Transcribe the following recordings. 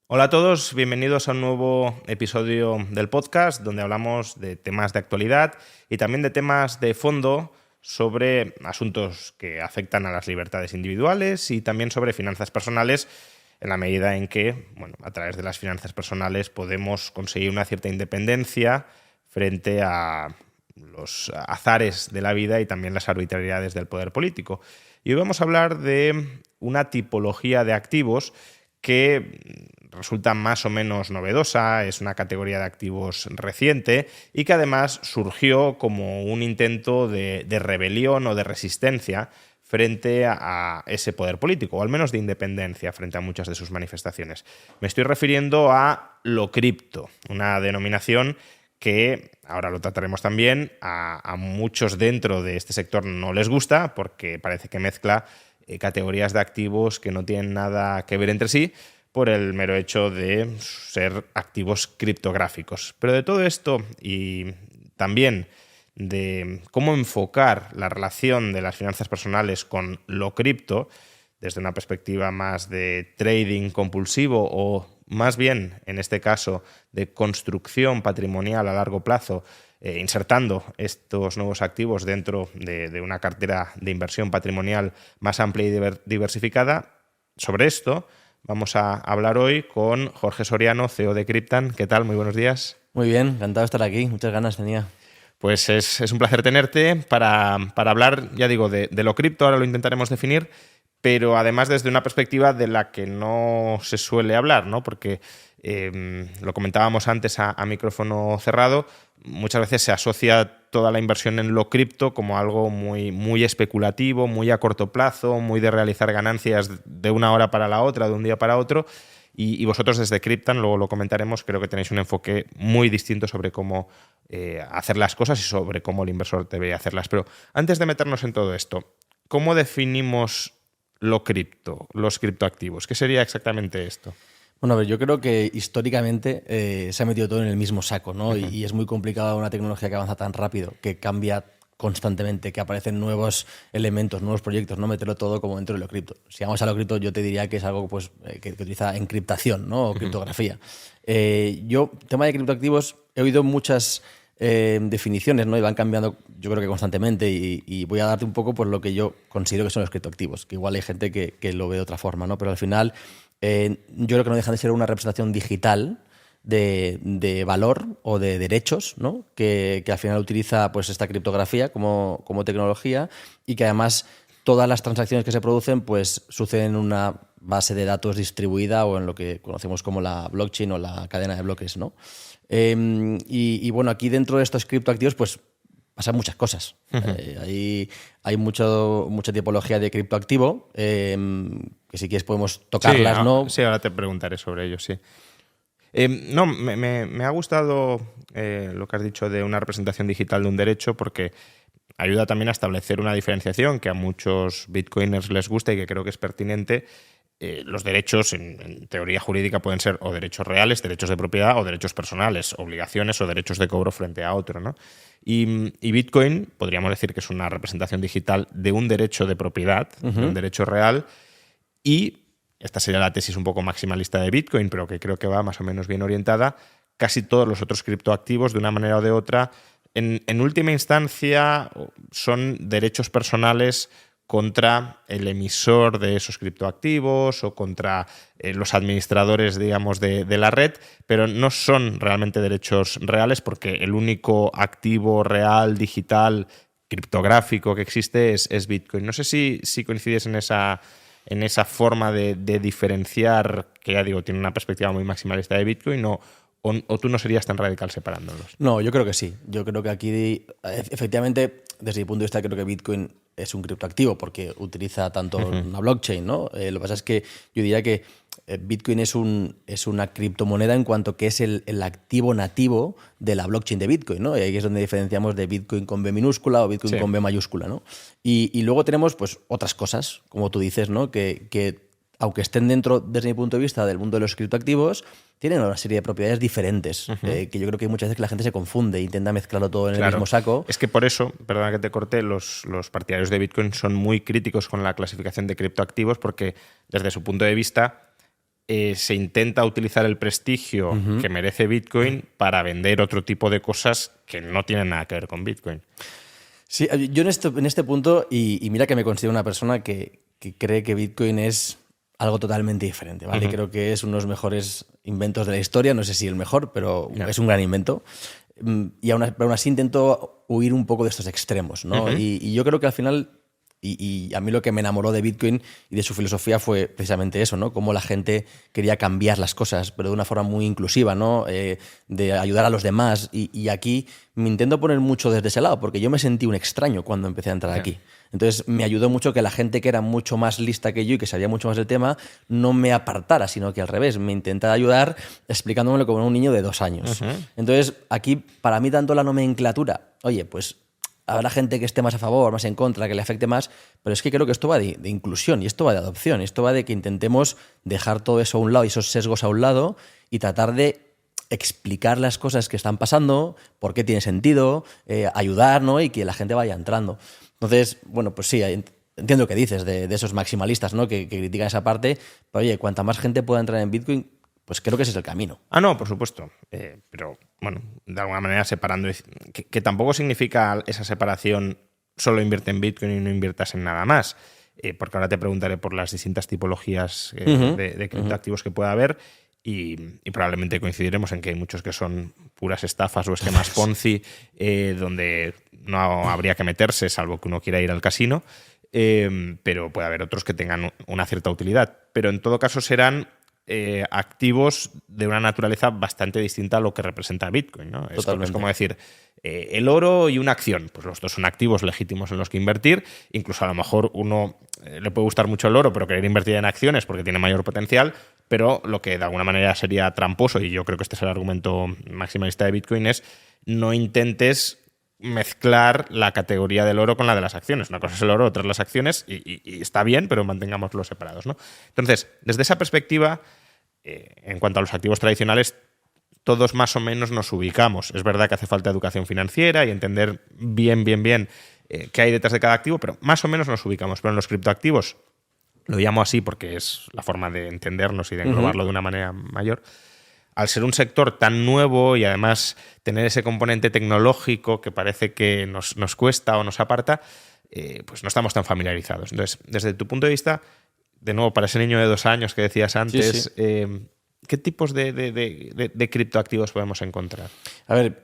Hola a todos, bienvenidos a un nuevo episodio del podcast donde hablamos de temas de actualidad y también de temas de fondo sobre asuntos que afectan a las libertades individuales y también sobre finanzas personales en la medida en que, a través de las finanzas personales podemos conseguir una cierta independencia frente a los azares de la vida y también las arbitrariedades del poder político. Y hoy vamos a hablar de una tipología de activos que resulta más o menos novedosa, es una categoría de activos reciente y que además surgió como un intento de rebelión o de resistencia frente a ese poder político, o al menos de independencia frente a muchas de sus manifestaciones. Me estoy refiriendo a lo cripto, una denominación que, ahora lo trataremos también, a muchos dentro de este sector no les gusta porque parece que mezcla categorías de activos que no tienen nada que ver entre sí por el mero hecho de ser activos criptográficos. Pero de todo esto y también de cómo enfocar la relación de las finanzas personales con lo cripto desde una perspectiva más de trading compulsivo o más bien, en este caso, de construcción patrimonial a largo plazo, insertando estos nuevos activos dentro de una cartera de inversión patrimonial más amplia y diversificada. Sobre esto vamos a hablar hoy con Jorge Soriano, CEO de Cryptan. ¿Qué tal? Muy buenos días. Muy bien, encantado de estar aquí. Muchas ganas tenía. Pues es un placer tenerte para hablar, ya digo, de lo cripto. Ahora lo intentaremos definir, pero además desde una perspectiva de la que no se suele hablar, ¿no? Porque lo comentábamos antes a micrófono cerrado, muchas veces se asocia toda la inversión en lo cripto como algo muy, muy especulativo, muy a corto plazo, muy de realizar ganancias de una hora para la otra, de un día para otro. Y vosotros desde Cryptan, luego lo comentaremos, creo que tenéis un enfoque muy distinto sobre cómo hacer las cosas y sobre cómo el inversor debe hacerlas. Pero antes de meternos en todo esto, ¿cómo definimos lo cripto, los criptoactivos? ¿Qué sería exactamente esto? Bueno, a ver, yo creo que históricamente se ha metido todo en el mismo saco, ¿no? Uh-huh. Y es muy complicado una tecnología que avanza tan rápido, que cambia constantemente, que aparecen nuevos elementos, nuevos proyectos, no meterlo todo como dentro de lo cripto. Si vamos a lo cripto, yo te diría que es algo pues, que utiliza encriptación, ¿no? O criptografía. Yo, tema de criptoactivos, he oído muchas definiciones, ¿no? Y van cambiando, yo creo que constantemente, y voy a darte un poco por lo que yo considero que son los criptoactivos, que igual hay gente que lo ve de otra forma, ¿no? Pero al final yo creo que no dejan de ser una representación digital de valor o de derechos, ¿no? Que al final utiliza pues, esta criptografía como tecnología y que además todas las transacciones que se producen pues, suceden en una base de datos distribuida o en lo que conocemos como la blockchain o la cadena de bloques, ¿no? Y bueno, aquí dentro de estos criptoactivos pues pasan muchas cosas. Uh-huh. Hay mucha tipología de criptoactivo que si quieres podemos tocarlas, sí, ¿no? Sí, ahora te preguntaré sobre ello, sí. No, me ha gustado lo que has dicho de una representación digital de un derecho porque ayuda también a establecer una diferenciación que a muchos bitcoiners les gusta y que creo que es pertinente. Los derechos en teoría jurídica pueden ser o derechos reales, derechos de propiedad o derechos personales, obligaciones o derechos de cobro frente a otro, ¿no? Y Bitcoin podríamos decir que es una representación digital de un derecho de propiedad, uh-huh, de un derecho real, y esta sería la tesis un poco maximalista de Bitcoin, pero que creo que va más o menos bien orientada. Casi todos los otros criptoactivos, de una manera o de otra, en última instancia, son derechos personales contra el emisor de esos criptoactivos o contra los administradores, digamos, de la red, pero no son realmente derechos reales porque el único activo real, digital, criptográfico que existe es Bitcoin. No sé si coincides en esa forma de diferenciar, que ya digo, tiene una perspectiva muy maximalista de Bitcoin, o tú no serías tan radical separándolos. No, yo creo que sí. Yo creo que aquí, efectivamente, desde mi punto de vista, creo que Bitcoin es un criptoactivo porque utiliza tanto uh-huh, una blockchain, ¿no? Lo que pasa es que yo diría que Bitcoin es una criptomoneda en cuanto que es el activo nativo de la blockchain de Bitcoin, ¿no? Y ahí es donde diferenciamos de Bitcoin con B minúscula o Bitcoin con B mayúscula, ¿no? Y luego tenemos pues otras cosas, como tú dices, ¿no? Que aunque estén dentro, desde mi punto de vista, del mundo de los criptoactivos, tienen una serie de propiedades diferentes, uh-huh, que yo creo que muchas veces la gente se confunde e intenta mezclarlo todo en el mismo saco. Es que por eso, perdona que te corte, los partidarios de Bitcoin son muy críticos con la clasificación de criptoactivos porque desde su punto de vista se intenta utilizar el prestigio que merece Bitcoin para vender otro tipo de cosas que no tienen nada que ver con Bitcoin. Sí, yo en este punto, y mira que me considero una persona que cree que Bitcoin es algo totalmente diferente, ¿vale? Creo que es uno de los mejores inventos de la historia, no sé si el mejor, pero es un gran invento. Pero aún así intento huir un poco de estos extremos, ¿no? Y yo creo que al final, y a mí lo que me enamoró de Bitcoin y de su filosofía fue precisamente eso, ¿no? Cómo la gente quería cambiar las cosas, pero de una forma muy inclusiva, ¿no? De ayudar a los demás. Y aquí me intento poner mucho desde ese lado, porque yo me sentí un extraño cuando empecé a entrar aquí. Entonces me ayudó mucho que la gente que era mucho más lista que yo y que sabía mucho más del tema no me apartara, sino que al revés, me intentaba ayudar explicándomelo como un niño de 2 años. Entonces aquí, para mí, tanto la nomenclatura, oye, pues habrá gente que esté más a favor, más en contra, que le afecte más, pero es que creo que esto va de inclusión y esto va de adopción, y esto va de que intentemos dejar todo eso a un lado y esos sesgos a un lado y tratar de explicar las cosas que están pasando, por qué tiene sentido, ayudar, ¿no? Y que la gente vaya entrando. Entonces, bueno, pues sí, entiendo lo que dices de esos maximalistas, ¿no? Que critican esa parte, pero oye, cuanta más gente pueda entrar en Bitcoin, pues creo que ese es el camino. No, por supuesto. Pero, bueno, de alguna manera separando, que tampoco significa esa separación solo invierte en Bitcoin y no inviertas en nada más. Porque ahora te preguntaré por las distintas tipologías de criptoactivos que pueda haber. Y probablemente coincidiremos en que hay muchos que son puras estafas o esquemas Ponzi, donde no habría que meterse, salvo que uno quiera ir al casino, pero puede haber otros que tengan una cierta utilidad. Pero en todo caso serán activos de una naturaleza bastante distinta a lo que representa Bitcoin, ¿no? Es como decir, el oro y una acción. Pues los dos son activos legítimos en los que invertir. Incluso a lo mejor uno le puede gustar mucho el oro, pero querer invertir en acciones porque tiene mayor potencial. Pero lo que de alguna manera sería tramposo, y yo creo que este es el argumento maximalista de Bitcoin, es no intentes mezclar la categoría del oro con la de las acciones. Una cosa es el oro, otra las acciones, y está bien, pero mantengámoslo separados, ¿no? Entonces, desde esa perspectiva, en cuanto a los activos tradicionales, todos más o menos nos ubicamos. Es verdad que hace falta educación financiera y entender bien qué hay detrás de cada activo, pero más o menos nos ubicamos. Pero en los criptoactivos, lo llamo así porque es la forma de entendernos y de englobarlo de una manera mayor, al ser un sector tan nuevo y además tener ese componente tecnológico que parece que nos cuesta o nos aparta, pues no estamos tan familiarizados. Entonces, desde tu punto de vista, de nuevo, para ese niño de 2 años que decías antes, ¿qué tipos de criptoactivos podemos encontrar? A ver,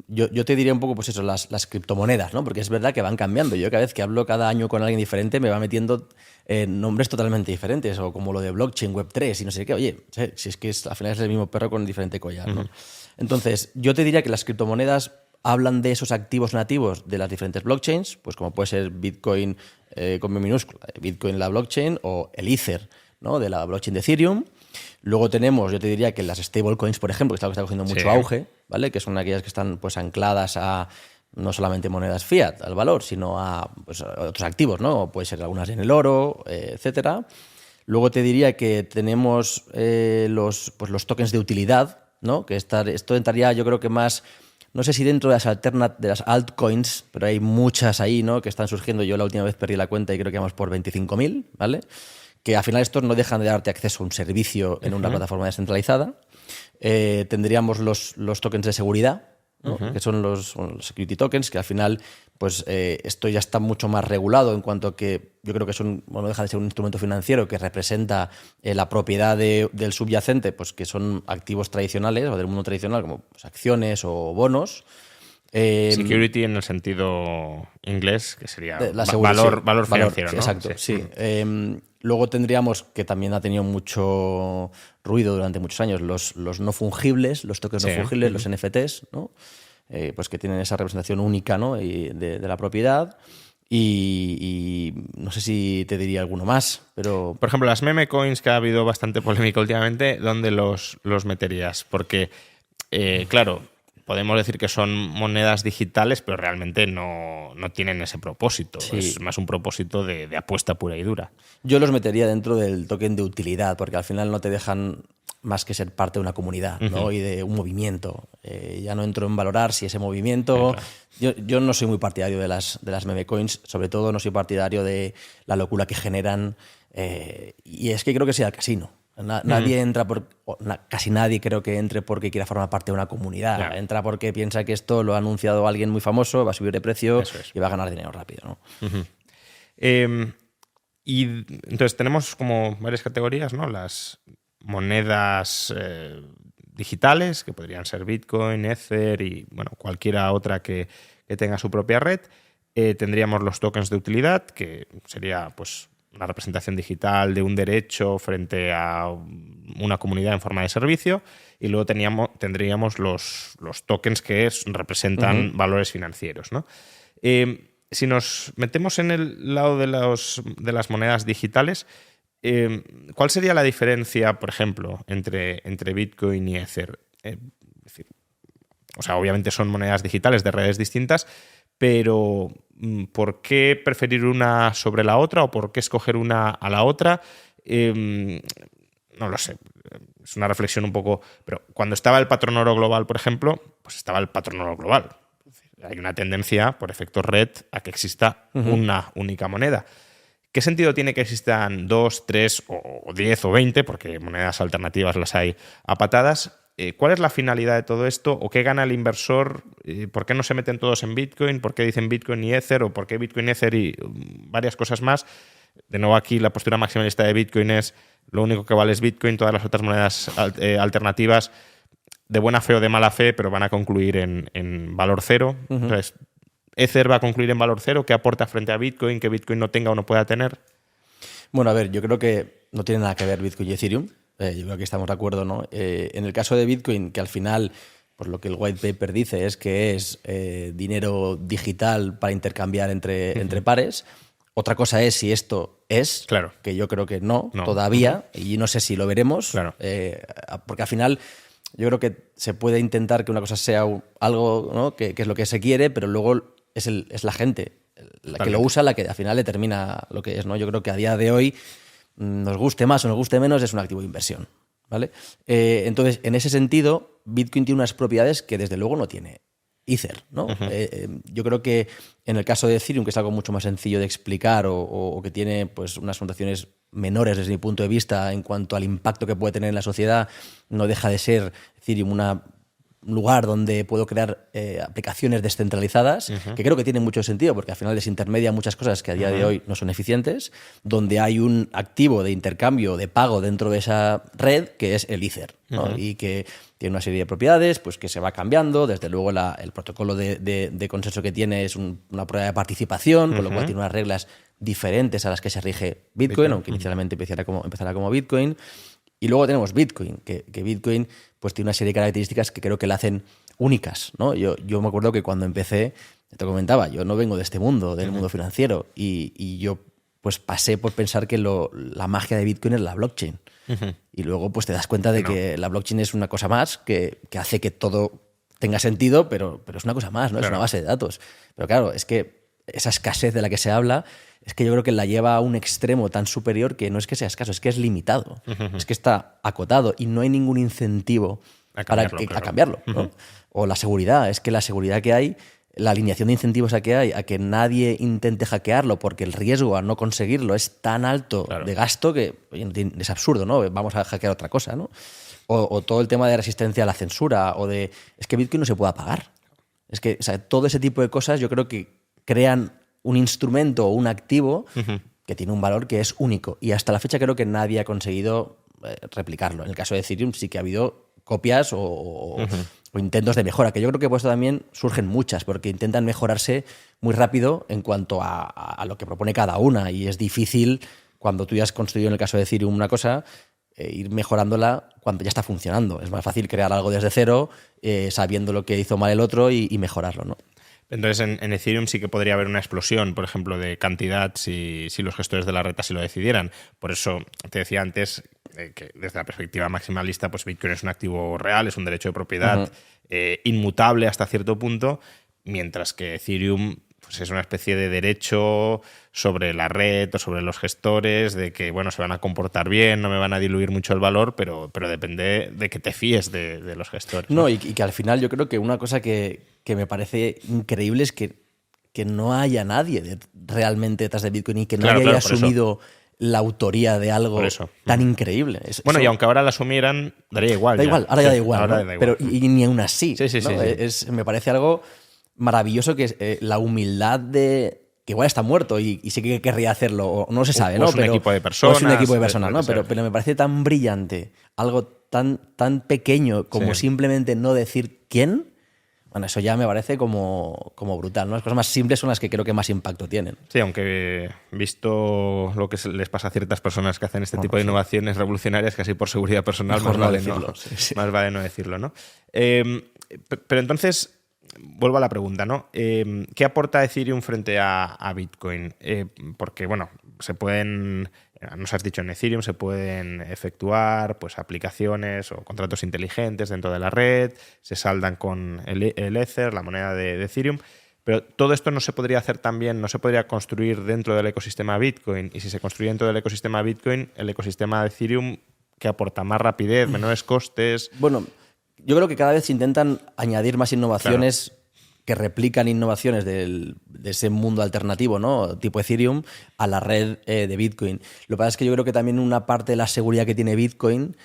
yo te diría un poco, pues eso, las criptomonedas, ¿no? Porque es verdad que van cambiando. Yo cada vez que hablo cada año con alguien diferente me va metiendo nombres totalmente diferentes, o como lo de blockchain, Web3 y no sé qué. Oye, si es que al final es el mismo perro con diferente collar, ¿no? Entonces, yo te diría que las criptomonedas hablan de esos activos nativos de las diferentes blockchains, pues como puede ser Bitcoin con B minúscula, Bitcoin la blockchain, o el Ether, ¿no? De la blockchain de Ethereum. Luego tenemos, yo te diría que las stablecoins, por ejemplo, que está cogiendo mucho auge, ¿vale? Que son aquellas que están pues ancladas a no solamente monedas fiat, al valor, sino a, pues, a otros activos, ¿no? Puede ser algunas en el oro, etcétera. Luego te diría que tenemos los tokens de utilidad, ¿no? Que esto entraría, yo creo que más, no sé si dentro de las altcoins, pero hay muchas ahí, ¿no? Que están surgiendo. Yo la última vez perdí la cuenta y creo que vamos por 25.000, ¿vale? Que al final estos no dejan de darte acceso a un servicio en una plataforma descentralizada. Tendríamos los tokens de seguridad, ¿no? Que son los security tokens, que al final pues esto ya está mucho más regulado en cuanto que yo creo que no deja de ser un instrumento financiero que representa la propiedad del subyacente, pues que son activos tradicionales o del mundo tradicional, como pues, acciones o bonos. Security en el sentido inglés, que sería valor financiero, ¿no? Exacto, sí. Luego tendríamos, que también ha tenido mucho ruido durante muchos años, los no fungibles, los tokens no fungibles, los NFTs, ¿no? Pues que tienen esa representación única, ¿no? de la propiedad. Y no sé si te diría alguno más, pero... Por ejemplo, las meme coins, que ha habido bastante polémica últimamente, ¿dónde los meterías? Porque, claro, podemos decir que son monedas digitales, pero realmente no tienen ese propósito. Sí. Es más un propósito de apuesta pura y dura. Yo los metería dentro del token de utilidad, porque al final no te dejan más que ser parte de una comunidad, ¿no? Y de un movimiento. Ya no entro en valorar si ese movimiento... Claro. Yo no soy muy partidario de las meme coins, sobre todo no soy partidario de la locura que generan. Y es que creo que sea el casino. Nadie entra casi nadie creo que entre porque quiera formar parte de una comunidad. Entra porque piensa que esto lo ha anunciado alguien muy famoso, va a subir de precio y va a ganar dinero rápido, ¿no? Y entonces tenemos como varias categorías, ¿no? Las monedas digitales, que podrían ser Bitcoin, Ether y bueno, cualquiera otra que tenga su propia red. Tendríamos los tokens de utilidad, que sería pues una representación digital de un derecho frente a una comunidad en forma de servicio. Y luego tendríamos los tokens que representan valores financieros, ¿no? Si nos metemos en el lado de las monedas digitales, ¿cuál sería la diferencia, por ejemplo, entre Bitcoin y Ether? Es decir, o sea, obviamente son monedas digitales de redes distintas, pero ¿por qué preferir una sobre la otra o por qué escoger una a la otra? No lo sé. Es una reflexión un poco... Pero cuando estaba el patrón oro global, por ejemplo, pues estaba el patrón oro global. Hay una tendencia, por efecto red, a que exista una única moneda. ¿Qué sentido tiene que existan 2, 3 o 10 o 20? Porque monedas alternativas las hay a patadas. ¿Cuál es la finalidad de todo esto? ¿O qué gana el inversor? ¿Por qué no se meten todos en Bitcoin? ¿Por qué dicen Bitcoin y Ether? ¿O por qué Bitcoin, Ether y varias cosas más? De nuevo, aquí la postura maximalista de Bitcoin es lo único que vale es Bitcoin, todas las otras monedas alternativas de buena fe o de mala fe, pero van a concluir en valor cero. Entonces, ¿Ether va a concluir en valor cero? ¿Qué aporta frente a Bitcoin que Bitcoin no tenga o no pueda tener? Bueno, a ver, yo creo que no tiene nada que ver Bitcoin y Ethereum. Yo creo que estamos de acuerdo, ¿no? En el caso de Bitcoin, que al final, pues lo que el white paper dice es que es dinero digital para intercambiar entre pares. Otra cosa es si esto es, claro, que yo creo que no. Todavía, y no sé si lo veremos, claro. Porque al final yo creo que se puede intentar que una cosa sea algo, ¿no? que es lo que se quiere, pero luego es la gente la que lo usa la que al final determina lo que es, ¿no? Yo creo que a día de hoy, nos guste más o nos guste menos, es un activo de inversión, ¿vale? Entonces, en ese sentido, Bitcoin tiene unas propiedades que desde luego no tiene Ether, ¿no? Yo creo que en el caso de Ethereum, que es algo mucho más sencillo de explicar o que tiene pues unas connotaciones menores desde mi punto de vista en cuanto al impacto que puede tener en la sociedad, no deja de ser Ethereum un lugar donde puedo crear aplicaciones descentralizadas, que creo que tiene mucho sentido porque al final desintermedia muchas cosas que a día de hoy no son eficientes, donde hay un activo de intercambio, de pago dentro de esa red que es el Ether, ¿no? Y que tiene una serie de propiedades pues, que se va cambiando. Desde luego el protocolo de consenso que tiene es una prueba de participación, con lo cual tiene unas reglas diferentes a las que se rige Bitcoin. Aunque inicialmente empezará como Bitcoin. Y luego tenemos Bitcoin, que Bitcoin pues, tiene una serie de características que creo que la hacen únicas, ¿no? Yo me acuerdo que cuando empecé, te comentaba, yo no vengo de este mundo, del mundo financiero, y yo pues pasé por pensar que la magia de Bitcoin es la blockchain. Y luego pues te das cuenta de que la blockchain es una cosa más que hace que todo tenga sentido, pero es una cosa más, ¿no? Claro. Es una base de datos. Pero claro, es que esa escasez de la que se habla es que yo creo que la lleva a un extremo tan superior que no es que sea escaso, es que es limitado. Es que está acotado y no hay ningún incentivo a cambiarlo. ¿No? O la seguridad, es que la seguridad que hay, la alineación de incentivos que hay a que nadie intente hackearlo porque el riesgo a no conseguirlo es tan alto de gasto que es absurdo, ¿no? Vamos a hackear otra cosa, ¿no? O todo el tema de resistencia a la censura es que Bitcoin no se puede apagar. Es que, o sea, todo ese tipo de cosas yo creo que crean un instrumento o un activo que tiene un valor que es único. Y hasta la fecha creo que nadie ha conseguido replicarlo. En el caso de Ethereum sí que ha habido copias o intentos de mejora, que yo creo que por eso también surgen muchas, porque intentan mejorarse muy rápido en cuanto a lo que propone cada una. Y es difícil, cuando tú ya has construido en el caso de Ethereum una cosa, ir mejorándola cuando ya está funcionando. Es más fácil crear algo desde cero, sabiendo lo que hizo mal el otro y mejorarlo, ¿no? Entonces, en Ethereum sí que podría haber una explosión, por ejemplo, de cantidad si los gestores de la red así lo decidieran. Por eso te decía antes que desde la perspectiva maximalista, pues Bitcoin es un activo real, es un derecho de propiedad inmutable hasta cierto punto, mientras que Ethereum pues es una especie de derecho sobre la red o sobre los gestores, de que bueno, se van a comportar bien, no me van a diluir mucho el valor, pero depende de que te fíes de los gestores. No, y que al final yo creo que una cosa que me parece increíble es que no haya nadie realmente detrás de Bitcoin y que nadie haya asumido la autoría de algo tan increíble. Bueno, y aunque ahora la asumieran, daría igual. Da igual, ahora ya da igual. Ahora ¿no? da igual. Pero y ni aún así. Sí. Me parece algo maravilloso que la humildad de... que igual está muerto y sí que querría hacerlo, o no se sabe, ¿no? Es un equipo de personas. Es un equipo de personas, ¿no? Pero me parece tan brillante, algo tan pequeño como simplemente no decir quién. Bueno, eso ya me parece como brutal, ¿no? Las cosas más simples son las que creo que más impacto tienen. Sí, aunque visto lo que les pasa a ciertas personas que hacen este tipo de innovaciones revolucionarias, casi por seguridad personal, más vale no decirlo, ¿no? Pero entonces, vuelvo a la pregunta, ¿no? ¿Qué aporta Ethereum frente a Bitcoin? Porque, bueno, nos has dicho en Ethereum, se pueden efectuar pues, aplicaciones o contratos inteligentes dentro de la red, se saldan con el Ether, la moneda de Ethereum, pero todo esto no se podría hacer también, no se podría construir dentro del ecosistema Bitcoin, y si se construye dentro del ecosistema Bitcoin, el ecosistema de Ethereum, ¿qué aporta? ¿Más rapidez, menores costes? Bueno, yo creo que cada vez se intentan añadir más innovaciones que replican innovaciones de ese mundo alternativo, ¿no? Tipo Ethereum, a la red de Bitcoin. Lo que pasa es que yo creo que también una parte de la seguridad que tiene Bitcoin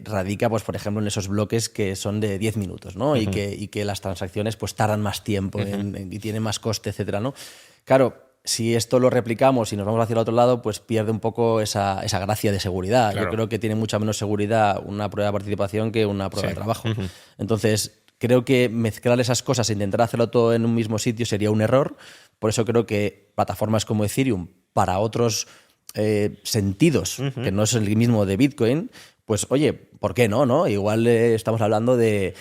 radica, pues, por ejemplo, en esos bloques que son de 10 minutos, ¿no? Y que las transacciones pues, tardan más tiempo y tienen más coste, etcétera, ¿no? Claro, si esto lo replicamos y nos vamos hacia el otro lado, pues pierde un poco esa gracia de seguridad. Claro. Yo creo que tiene mucha menos seguridad una prueba de participación que una prueba de trabajo. Entonces, creo que mezclar esas cosas e intentar hacerlo todo en un mismo sitio sería un error. Por eso creo que plataformas como Ethereum, para otros sentidos, que no es el mismo de Bitcoin, pues oye, ¿por qué no? Igual estamos hablando de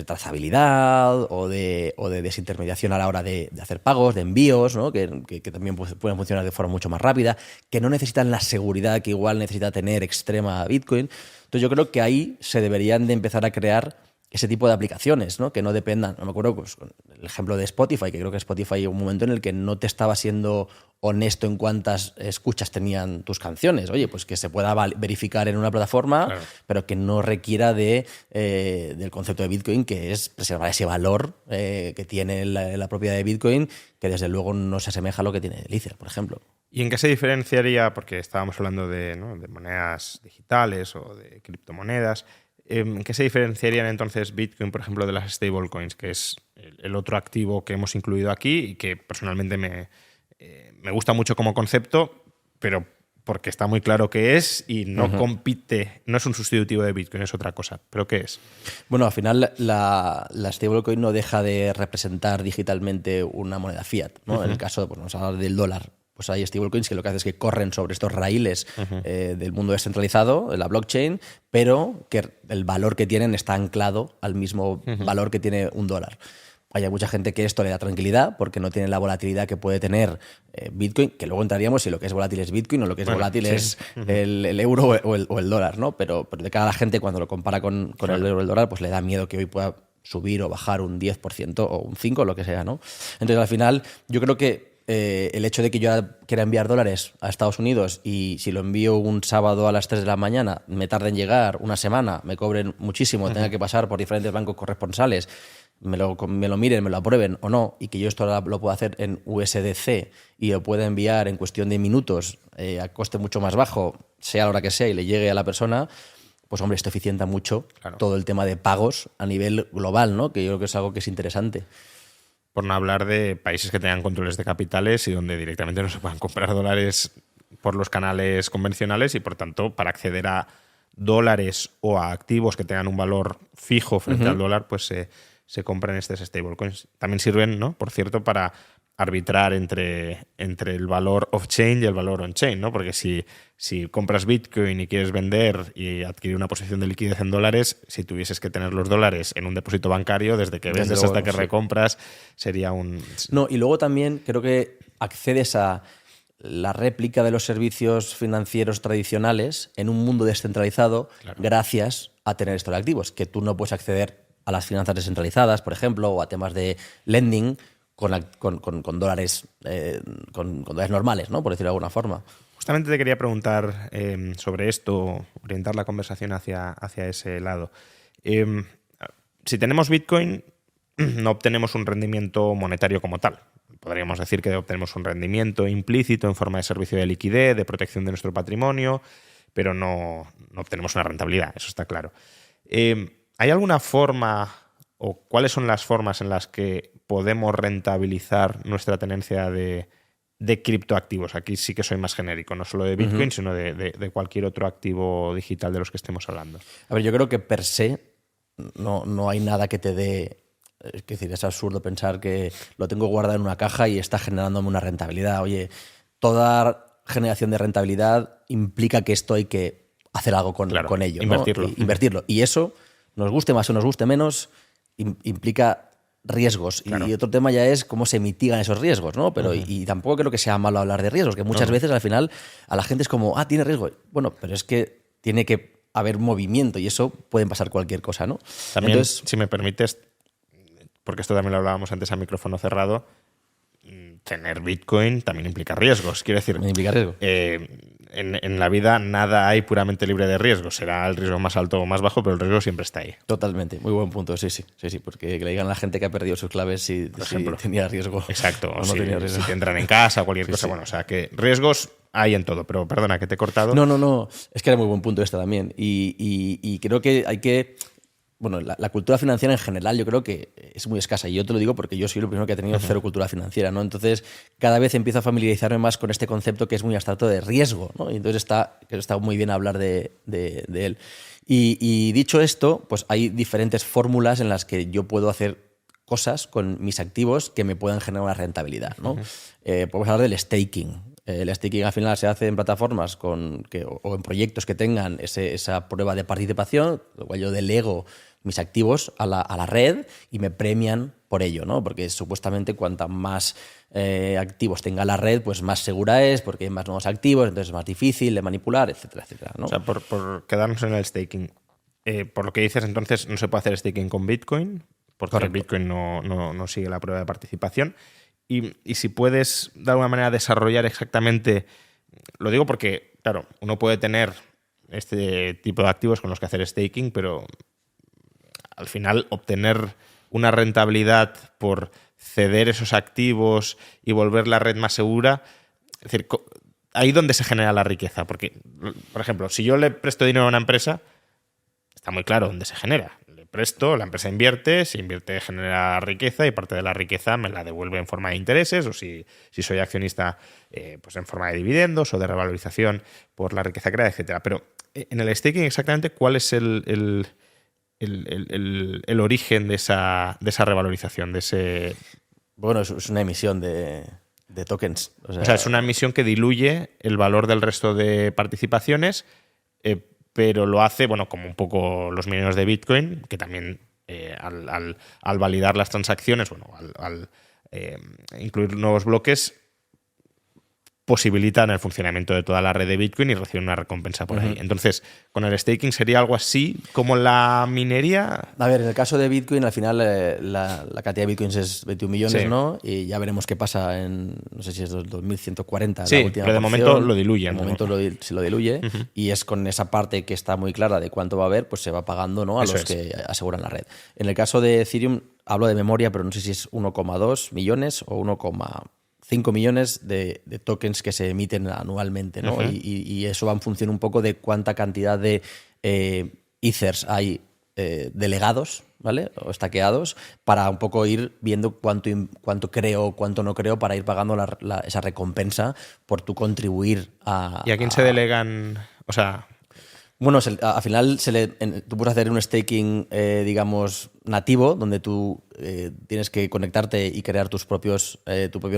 trazabilidad o de desintermediación a la hora de hacer pagos, de envíos, ¿no? que también pueden funcionar de forma mucho más rápida, que no necesitan la seguridad que igual necesita tener extrema Bitcoin. Entonces yo creo que ahí se deberían de empezar a crear ese tipo de aplicaciones, ¿no? Que no dependan. No me acuerdo, pues, con el ejemplo de Spotify, que creo que Spotify hubo un momento en el que no te estaba siendo honesto en cuántas escuchas tenían tus canciones. Oye, pues que se pueda verificar en una plataforma, claro, pero que no requiera del concepto de Bitcoin, que es preservar ese valor que tiene la propiedad de Bitcoin, que desde luego no se asemeja a lo que tiene el Ether, por ejemplo. ¿Y en qué se diferenciaría? Porque estábamos hablando de monedas digitales o de criptomonedas. ¿En qué se diferenciarían entonces Bitcoin, por ejemplo, de las stablecoins, que es el otro activo que hemos incluido aquí y que personalmente me gusta mucho como concepto, pero porque está muy claro qué es y no compite, no es un sustitutivo de Bitcoin, es otra cosa. ¿Pero qué es? Bueno, al final la stablecoin no deja de representar digitalmente una moneda fiat, ¿no? En el caso, pues vamos a hablar del dólar. Pues hay stablecoins que lo que hacen es que corren sobre estos raíles del mundo descentralizado, de la blockchain, pero que el valor que tienen está anclado al mismo valor que tiene un dólar. Hay mucha gente que esto le da tranquilidad porque no tiene la volatilidad que puede tener Bitcoin, que luego entraríamos si lo que es volátil es Bitcoin o lo que es volátil es el euro o el dólar, ¿no? Pero de cara a la gente, cuando lo compara con el euro o el dólar, pues le da miedo que hoy pueda subir o bajar un 10% o un 5%, lo que sea, ¿no? Entonces, al final, yo creo que el hecho de que yo quiera enviar dólares a Estados Unidos y si lo envío un sábado a las 3 de la mañana, me tarde en llegar una semana, me cobren muchísimo, tenga que pasar por diferentes bancos corresponsales, me lo miren, me lo aprueben o no, y que yo esto lo pueda hacer en USDC y lo pueda enviar en cuestión de minutos a coste mucho más bajo, sea la hora que sea, y le llegue a la persona, pues hombre, esto eficienta mucho todo el tema de pagos a nivel global, ¿no? Que yo creo que es algo que es interesante. Por no hablar de países que tengan controles de capitales y donde directamente no se puedan comprar dólares por los canales convencionales y, por tanto, para acceder a dólares o a activos que tengan un valor fijo frente al dólar, pues se compran estas stablecoins. También sirven, ¿no?, por cierto, para arbitrar entre el valor off-chain y el valor on-chain, ¿no? Porque si compras Bitcoin y quieres vender y adquirir una posición de liquidez en dólares, si tuvieses que tener los dólares en un depósito bancario, desde que vendes hasta que recompras, sería un... No, y luego también creo que accedes a la réplica de los servicios financieros tradicionales en un mundo descentralizado gracias a tener estos activos, que tú no puedes acceder a las finanzas descentralizadas, por ejemplo, o a temas de lending con dólares con dólares normales, ¿no? Por decirlo de alguna forma. Justamente te quería preguntar sobre esto, orientar la conversación hacia ese lado. Si tenemos Bitcoin, no obtenemos un rendimiento monetario como tal. podríamos decir que obtenemos un rendimiento implícito en forma de servicio de liquidez, de protección de nuestro patrimonio, pero no obtenemos una rentabilidad, eso está claro. ¿Hay alguna forma o cuáles son las formas en las que podemos rentabilizar nuestra tenencia de criptoactivos? Aquí sí que soy más genérico, no solo de Bitcoin, sino de cualquier otro activo digital de los que estemos hablando. A ver, yo creo que per se no hay nada que te dé... Es decir, es absurdo pensar que lo tengo guardado en una caja y está generándome una rentabilidad. Oye, toda generación de rentabilidad implica que esto hay que hacer algo con ello, invertirlo. ¿no? Invertirlo. Y eso, nos guste más o nos guste menos, implica riesgos. Claro. Y otro tema ya es cómo se mitigan esos riesgos, ¿no? Pero y tampoco creo que sea malo hablar de riesgos, que muchas veces al final a la gente es como, tiene riesgo. Bueno, pero es que tiene que haber movimiento y eso puede pasar cualquier cosa, ¿no? También, entonces, si me permites, porque esto también lo hablábamos antes a micrófono cerrado, tener Bitcoin también implica riesgos. Quiero decir, implica riesgo. En la vida nada hay puramente libre de riesgos. Será el riesgo más alto o más bajo, pero el riesgo siempre está ahí. Totalmente. Muy buen punto. Sí. Porque que le digan a la gente que ha perdido sus claves si tenía riesgo. Exacto. O no tenía riesgo. Si te entran en casa o cualquier cosa. Bueno, o sea, que riesgos hay en todo. Pero perdona, que te he cortado. No. Es que era muy buen punto este también. Y creo que hay que... Bueno, la cultura financiera en general yo creo que es muy escasa. Y yo te lo digo porque yo soy el primero que ha tenido cero cultura financiera, ¿no? Entonces, cada vez empiezo a familiarizarme más con este concepto que es muy abstracto de riesgo, ¿no? Y entonces está muy bien hablar de él. Y dicho esto, pues hay diferentes fórmulas en las que yo puedo hacer cosas con mis activos que me puedan generar una rentabilidad, ¿no? Podemos hablar del staking. El staking al final se hace en plataformas o en proyectos que tengan esa prueba de participación, lo cual yo delego mis activos a la red y me premian por ello, ¿no? Porque supuestamente cuanta más activos tenga la red, pues más segura es, porque hay más nuevos activos, entonces es más difícil de manipular, etcétera, etcétera, ¿no? O sea, por quedarnos en el staking, por lo que dices, entonces no se puede hacer staking con Bitcoin, porque el Bitcoin no sigue la prueba de participación. Y si puedes de alguna manera desarrollar exactamente, lo digo porque, claro, uno puede tener este tipo de activos con los que hacer staking, pero al final obtener una rentabilidad por ceder esos activos y volver la red más segura, es decir, ahí donde se genera la riqueza. Porque, por ejemplo, si yo le presto dinero a una empresa, está muy claro dónde se genera. Presto, la empresa invierte, si invierte genera riqueza y parte de la riqueza me la devuelve en forma de intereses o si soy accionista pues en forma de dividendos o de revalorización por la riqueza creada, etcétera. Pero en el staking exactamente ¿cuál es el origen de esa revalorización? Bueno, es una emisión de tokens. O sea, es una emisión que diluye el valor del resto de participaciones, pero lo hace, bueno, como un poco los mineros de Bitcoin, que también al validar las transacciones, bueno, al incluir nuevos bloques, posibilitan el funcionamiento de toda la red de Bitcoin y reciben una recompensa por ahí. Entonces, con el staking sería algo así como la minería. A ver, en el caso de Bitcoin, al final la cantidad de Bitcoins es 21 millones, ¿no? Y ya veremos qué pasa no sé si es 2140. Sí, la última pero de momento lo diluyen. De momento se lo diluye y es con esa parte que está muy clara de cuánto va a haber, pues se va pagando, ¿no? A los que aseguran la red. En el caso de Ethereum, hablo de memoria, pero no sé si es 1,2 millones o 1,5 millones de tokens que se emiten anualmente, ¿no? Y eso va en función un poco de cuánta cantidad de Ethers hay delegados, ¿vale? O estaqueados, para un poco ir viendo cuánto creo, cuánto no creo, para ir pagando esa recompensa por tu contribuir a... ¿Y a quién se delegan? O sea... Bueno, al final tú puedes hacer un staking, digamos, nativo, donde tú tienes que conectarte y crear tu propio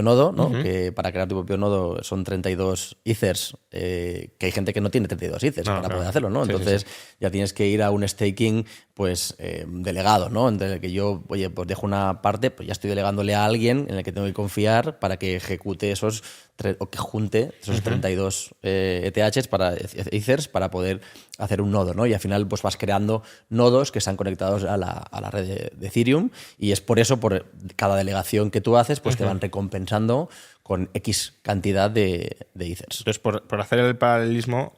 nodo, ¿no? Que para crear tu propio nodo son 32 Ethers, que hay gente que no tiene 32 Ethers para poder hacerlo, ¿no? Entonces ya tienes que ir a un staking, pues, delegado, ¿no? En el que yo, oye, pues dejo una parte, pues ya estoy delegándole a alguien en el que tengo que confiar para que ejecute o que junte esos 32 ETHs Ethers para poder hacer un nodo, ¿no? Y al final pues vas creando nodos que están conectados a la red de Ethereum y es por eso, por cada delegación que tú haces, pues te van recompensando con X cantidad de Ethers. Entonces, por hacer el paralelismo,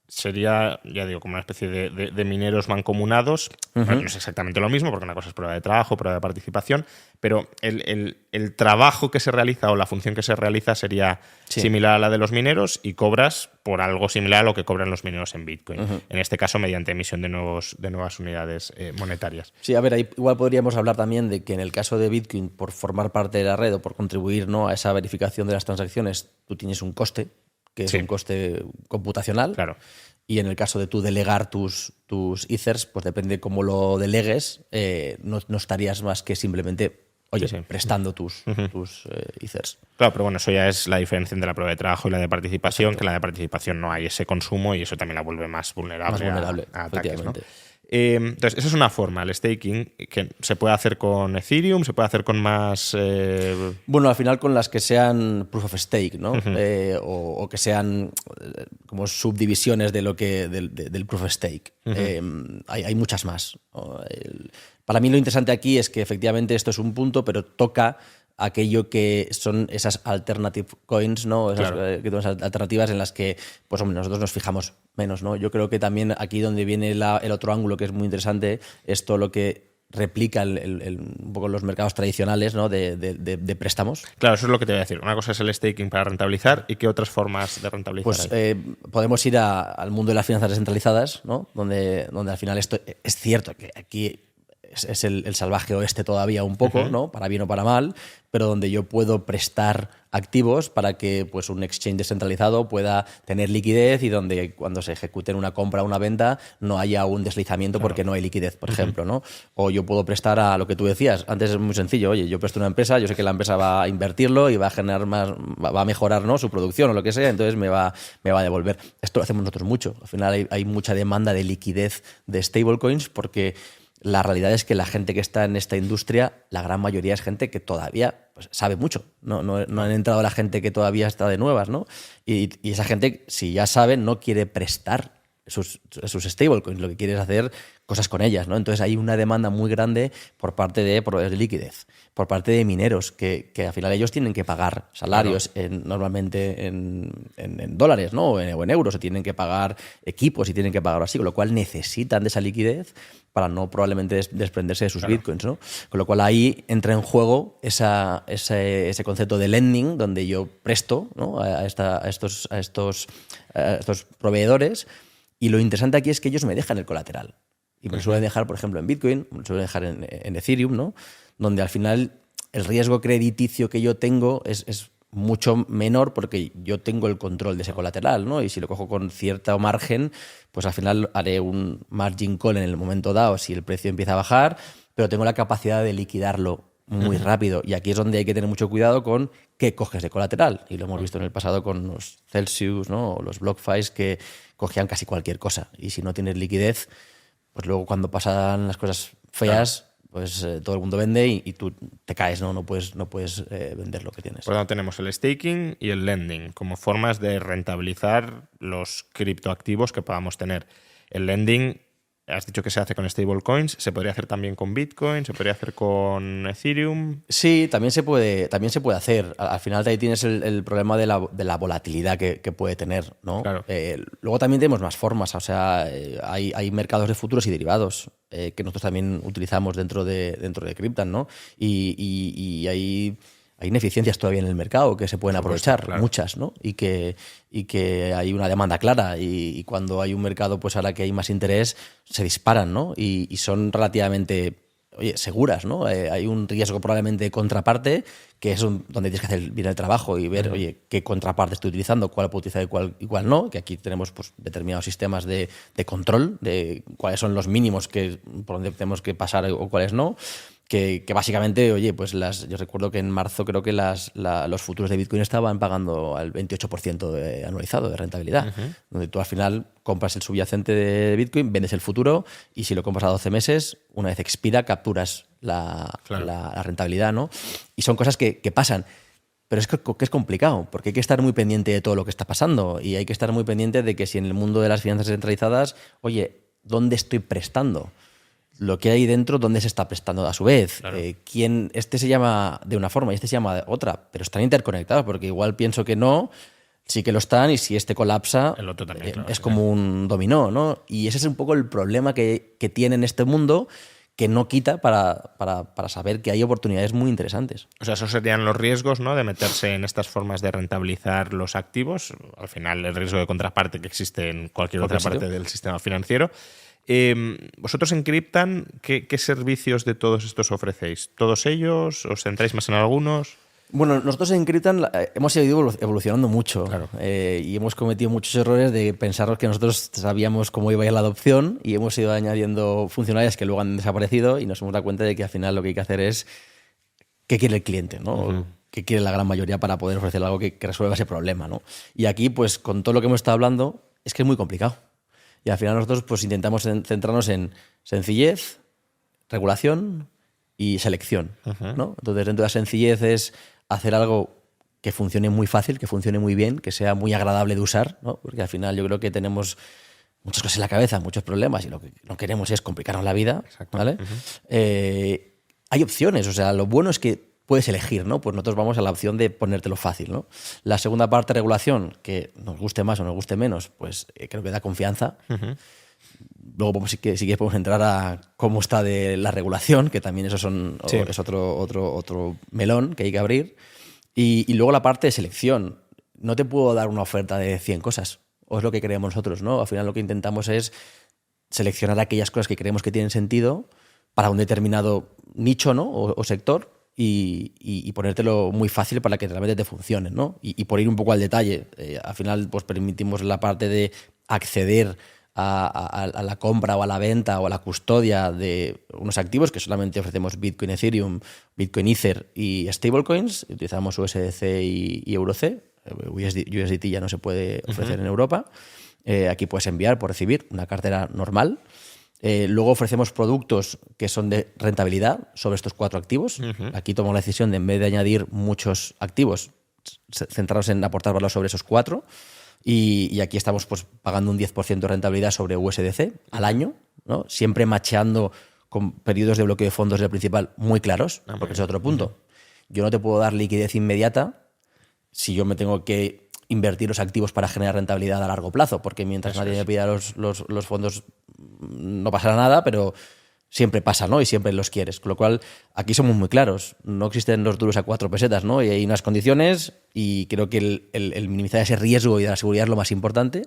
sería, ya digo, como una especie de mineros mancomunados. Bueno, no es exactamente lo mismo, porque una cosa es prueba de trabajo, prueba de participación, pero el trabajo que se realiza o la función que se realiza sería similar a la de los mineros y cobras por algo similar a lo que cobran los mineros en Bitcoin. En este caso, mediante emisión de nuevas unidades monetarias. Sí, a ver, ahí igual podríamos hablar también de que en el caso de Bitcoin, por formar parte de la red o por contribuir, ¿no?, a esa verificación de las transacciones, tú tienes un coste, que es un coste computacional. Claro. Y en el caso de tú delegar tus ethers, pues depende de cómo lo delegues, no estarías más que simplemente, prestando tus ethers. Claro, pero bueno, eso ya es la diferencia entre la prueba de trabajo y la de participación, que en la de participación no hay ese consumo y eso también la vuelve más vulnerable a ataques, ¿no? Entonces, esa es una forma, el staking, que se puede hacer con Ethereum, se puede hacer con más... Bueno, al final con las que sean proof of stake, ¿no? O que sean como subdivisiones de del proof of stake. Hay muchas más. Para mí lo interesante aquí es que efectivamente esto es un punto, pero toca aquello que son esas alternative coins, ¿no? Esas alternativas en las que, pues hombre, nosotros nos fijamos menos, ¿no? Yo creo que también aquí donde viene el otro ángulo que es muy interesante es todo lo que replica un poco los mercados tradicionales, ¿no?, de préstamos. Claro, eso es lo que te voy a decir. Una cosa es el staking para rentabilizar y ¿qué otras formas de rentabilizar? Pues podemos ir al mundo de las finanzas descentralizadas, ¿no?, donde al final esto es cierto que aquí es el salvaje oeste todavía un poco, ¿no?, para bien o para mal, pero donde yo puedo prestar activos para que, pues, un exchange descentralizado pueda tener liquidez y donde cuando se ejecute una compra o una venta no haya un deslizamiento porque no hay liquidez, por ejemplo, ¿no? O yo puedo prestar a lo que tú decías. Antes es muy sencillo. Oye, yo presto a una empresa, yo sé que la empresa va a invertirlo y va a generar más, va a mejorar, ¿no?, su producción o lo que sea, entonces me va a devolver. Esto lo hacemos nosotros mucho. Al final hay mucha demanda de liquidez de stablecoins porque la realidad es que la gente que está en esta industria, la gran mayoría es gente que todavía, pues, sabe mucho. No han entrado la gente que todavía está de nuevas, ¿no? Y esa gente, si ya sabe, no quiere prestar sus stablecoins, lo que quiere es hacer cosas con ellas, ¿no? Entonces hay una demanda muy grande por parte de proveedores de liquidez, por parte de mineros, que al final ellos tienen que pagar salarios normalmente en dólares, ¿no?, o en euros, o tienen que pagar equipos y tienen que pagar así, con lo cual necesitan de esa liquidez para no probablemente desprenderse de sus bitcoins, ¿no? Con lo cual ahí entra en juego ese concepto de lending, donde yo presto, ¿no?, a estos proveedores, y lo interesante aquí es que ellos me dejan el colateral. Y me lo suelen dejar, por ejemplo, en Bitcoin, me lo suelen dejar en Ethereum, ¿no?, donde al final el riesgo crediticio que yo tengo es mucho menor porque yo tengo el control de ese colateral, ¿no? Y si lo cojo con cierto margen, pues al final haré un margin call en el momento dado si el precio empieza a bajar, pero tengo la capacidad de liquidarlo muy rápido. Y aquí es donde hay que tener mucho cuidado con qué coges de colateral. Y lo hemos visto en el pasado con los Celsius, ¿no?, o los BlockFi, que cogían casi cualquier cosa. Y si no tienes liquidez, pues luego cuando pasan las cosas feas, pues todo el mundo vende y tú te caes, ¿no? No puedes vender lo que tienes. Por lo tanto, tenemos el staking y el lending como formas de rentabilizar los criptoactivos que podamos tener. El lending, has dicho que se hace con stablecoins, ¿se podría hacer también con Bitcoin? ¿Se podría hacer con Ethereum? Sí, también se puede hacer. Al final ahí tienes el problema de la volatilidad que puede tener, ¿no? Claro. Luego también tenemos más formas. O sea, hay mercados de futuros y derivados que nosotros también utilizamos dentro de Cryptan, ¿no? Y hay ineficiencias todavía en el mercado que se pueden aprovechar, claro, muchas, ¿no? Y que hay una demanda clara y cuando hay un mercado, pues ahora que hay más interés, se disparan, ¿no? Y son relativamente, seguras, ¿no? Hay un riesgo probablemente de contraparte, que es donde tienes que hacer bien el trabajo y ver, qué contraparte estoy utilizando, cuál puedo utilizar y cuál no, que aquí tenemos, pues, determinados sistemas de control de cuáles son los mínimos por donde tenemos que pasar o cuáles no. Que básicamente, pues yo recuerdo que en marzo creo que los futuros de Bitcoin estaban pagando al 28% anualizado de rentabilidad, donde tú al final compras el subyacente de Bitcoin, vendes el futuro y si lo compras a 12 meses, una vez expira, capturas la rentabilidad, ¿no? Y son cosas que pasan. Pero es que es complicado, porque hay que estar muy pendiente de todo lo que está pasando y hay que estar muy pendiente de que si en el mundo de las finanzas descentralizadas, ¿dónde estoy prestando? Lo que hay dentro, dónde se está prestando a su vez. Claro. Este se llama de una forma y este se llama de otra, pero están interconectados, porque igual pienso que no, sí que lo están, y si este colapsa, El otro también, claro, es sí, como un dominó, ¿no? Y ese es un poco el problema que tiene en este mundo, que no quita para saber que hay oportunidades muy interesantes. O sea, esos serían los riesgos, ¿no?, de meterse en estas formas de rentabilizar los activos. Al final, el riesgo de contraparte que existe en cualquier otra parte del sistema financiero. Vosotros en Cryptan, ¿qué servicios de todos estos ofrecéis? ¿Todos ellos? ¿Os centráis más en algunos? Bueno, nosotros en Cryptan hemos ido evolucionando mucho, Claro. Y hemos cometido muchos errores de pensar que nosotros sabíamos cómo iba a ir la adopción, y hemos ido añadiendo funcionalidades que luego han desaparecido, y nos hemos dado cuenta de que al final lo que hay que hacer es qué quiere el cliente, ¿no? Uh-huh. Qué quiere la gran mayoría para poder ofrecer algo que resuelva ese problema, ¿no? Y aquí, pues con todo lo que hemos estado hablando, es que es muy complicado. Y al final nosotros pues intentamos centrarnos en sencillez, regulación y selección, ¿no? Entonces, dentro de la sencillez es hacer algo que funcione muy fácil, que funcione muy bien, que sea muy agradable de usar, ¿no? Porque al final yo creo que tenemos muchas cosas en la cabeza, muchos problemas, y lo que no queremos es complicarnos la vida, ¿vale? Hay opciones, o sea, lo bueno es que puedes elegir, ¿no? Pues nosotros vamos a la opción de ponértelo fácil, ¿no? La segunda parte, regulación, que nos guste más o nos guste menos, pues creo que da confianza. Luego, si quieres, podemos entrar a cómo está de la regulación, que también eso es otro melón que hay que abrir. Y luego la parte de selección. No te puedo dar una oferta de 100 cosas, o es lo que creemos nosotros, ¿no? Al final lo que intentamos es seleccionar aquellas cosas que creemos que tienen sentido para un determinado nicho, ¿no? o sector, y ponértelo muy fácil para que realmente te funcione, ¿no? Y por ir un poco al detalle, al final pues permitimos la parte de acceder a la compra o a la venta o a la custodia de unos activos, que solamente ofrecemos Bitcoin, Ethereum, Bitcoin Ether y stablecoins. Utilizamos USDC y EURC. USDT ya no se puede ofrecer en Europa. Aquí puedes enviar por recibir una cartera normal. Luego ofrecemos productos que son de rentabilidad sobre estos 4 activos. Aquí tomamos la decisión de, en vez de añadir muchos activos, centrarnos en aportar valor sobre esos 4. Y aquí estamos pues pagando un 10% de rentabilidad sobre USDC al año, ¿no? Siempre macheando con periodos de bloqueo de fondos del principal muy claros, porque es otro punto. Yo no te puedo dar liquidez inmediata si yo me tengo que invertir los activos para generar rentabilidad a largo plazo, porque mientras nadie me pida los fondos no pasará nada, pero siempre pasa, ¿no? Y siempre los quieres. Con lo cual, aquí somos muy claros. No existen los duros a 4 pesetas, ¿no? Y hay unas condiciones, y creo que el minimizar ese riesgo y de la seguridad es lo más importante.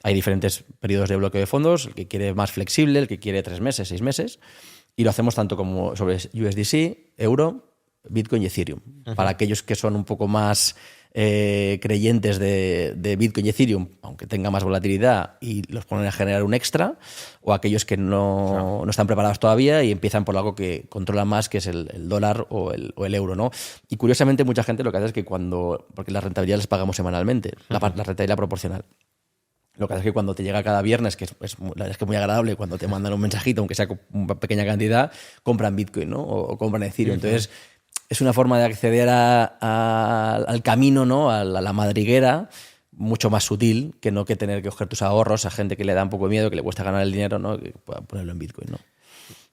Hay diferentes periodos de bloqueo de fondos, el que quiere más flexible, el que quiere 3 meses, 6 meses, y lo hacemos tanto como sobre USDC, Euro, Bitcoin y Ethereum. Para aquellos que son un poco más creyentes de Bitcoin y Ethereum, aunque tenga más volatilidad, y los ponen a generar un extra, o aquellos que no están preparados todavía y empiezan por algo que controlan más, que es el dólar o el euro, ¿no? Y curiosamente mucha gente lo que hace es que porque la rentabilidad las pagamos semanalmente, la rentabilidad proporcional. Lo que hace es que cuando te llega cada viernes, que la verdad es que es muy agradable, cuando te mandan un mensajito, aunque sea con una pequeña cantidad, compran Bitcoin, ¿no? O compran Ethereum. Entonces, es una forma de acceder al camino, ¿no? A la madriguera, mucho más sutil que no que tener que coger tus ahorros a gente que le da un poco de miedo, que le cuesta ganar el dinero, ¿no? Que pueda ponerlo en Bitcoin, ¿no?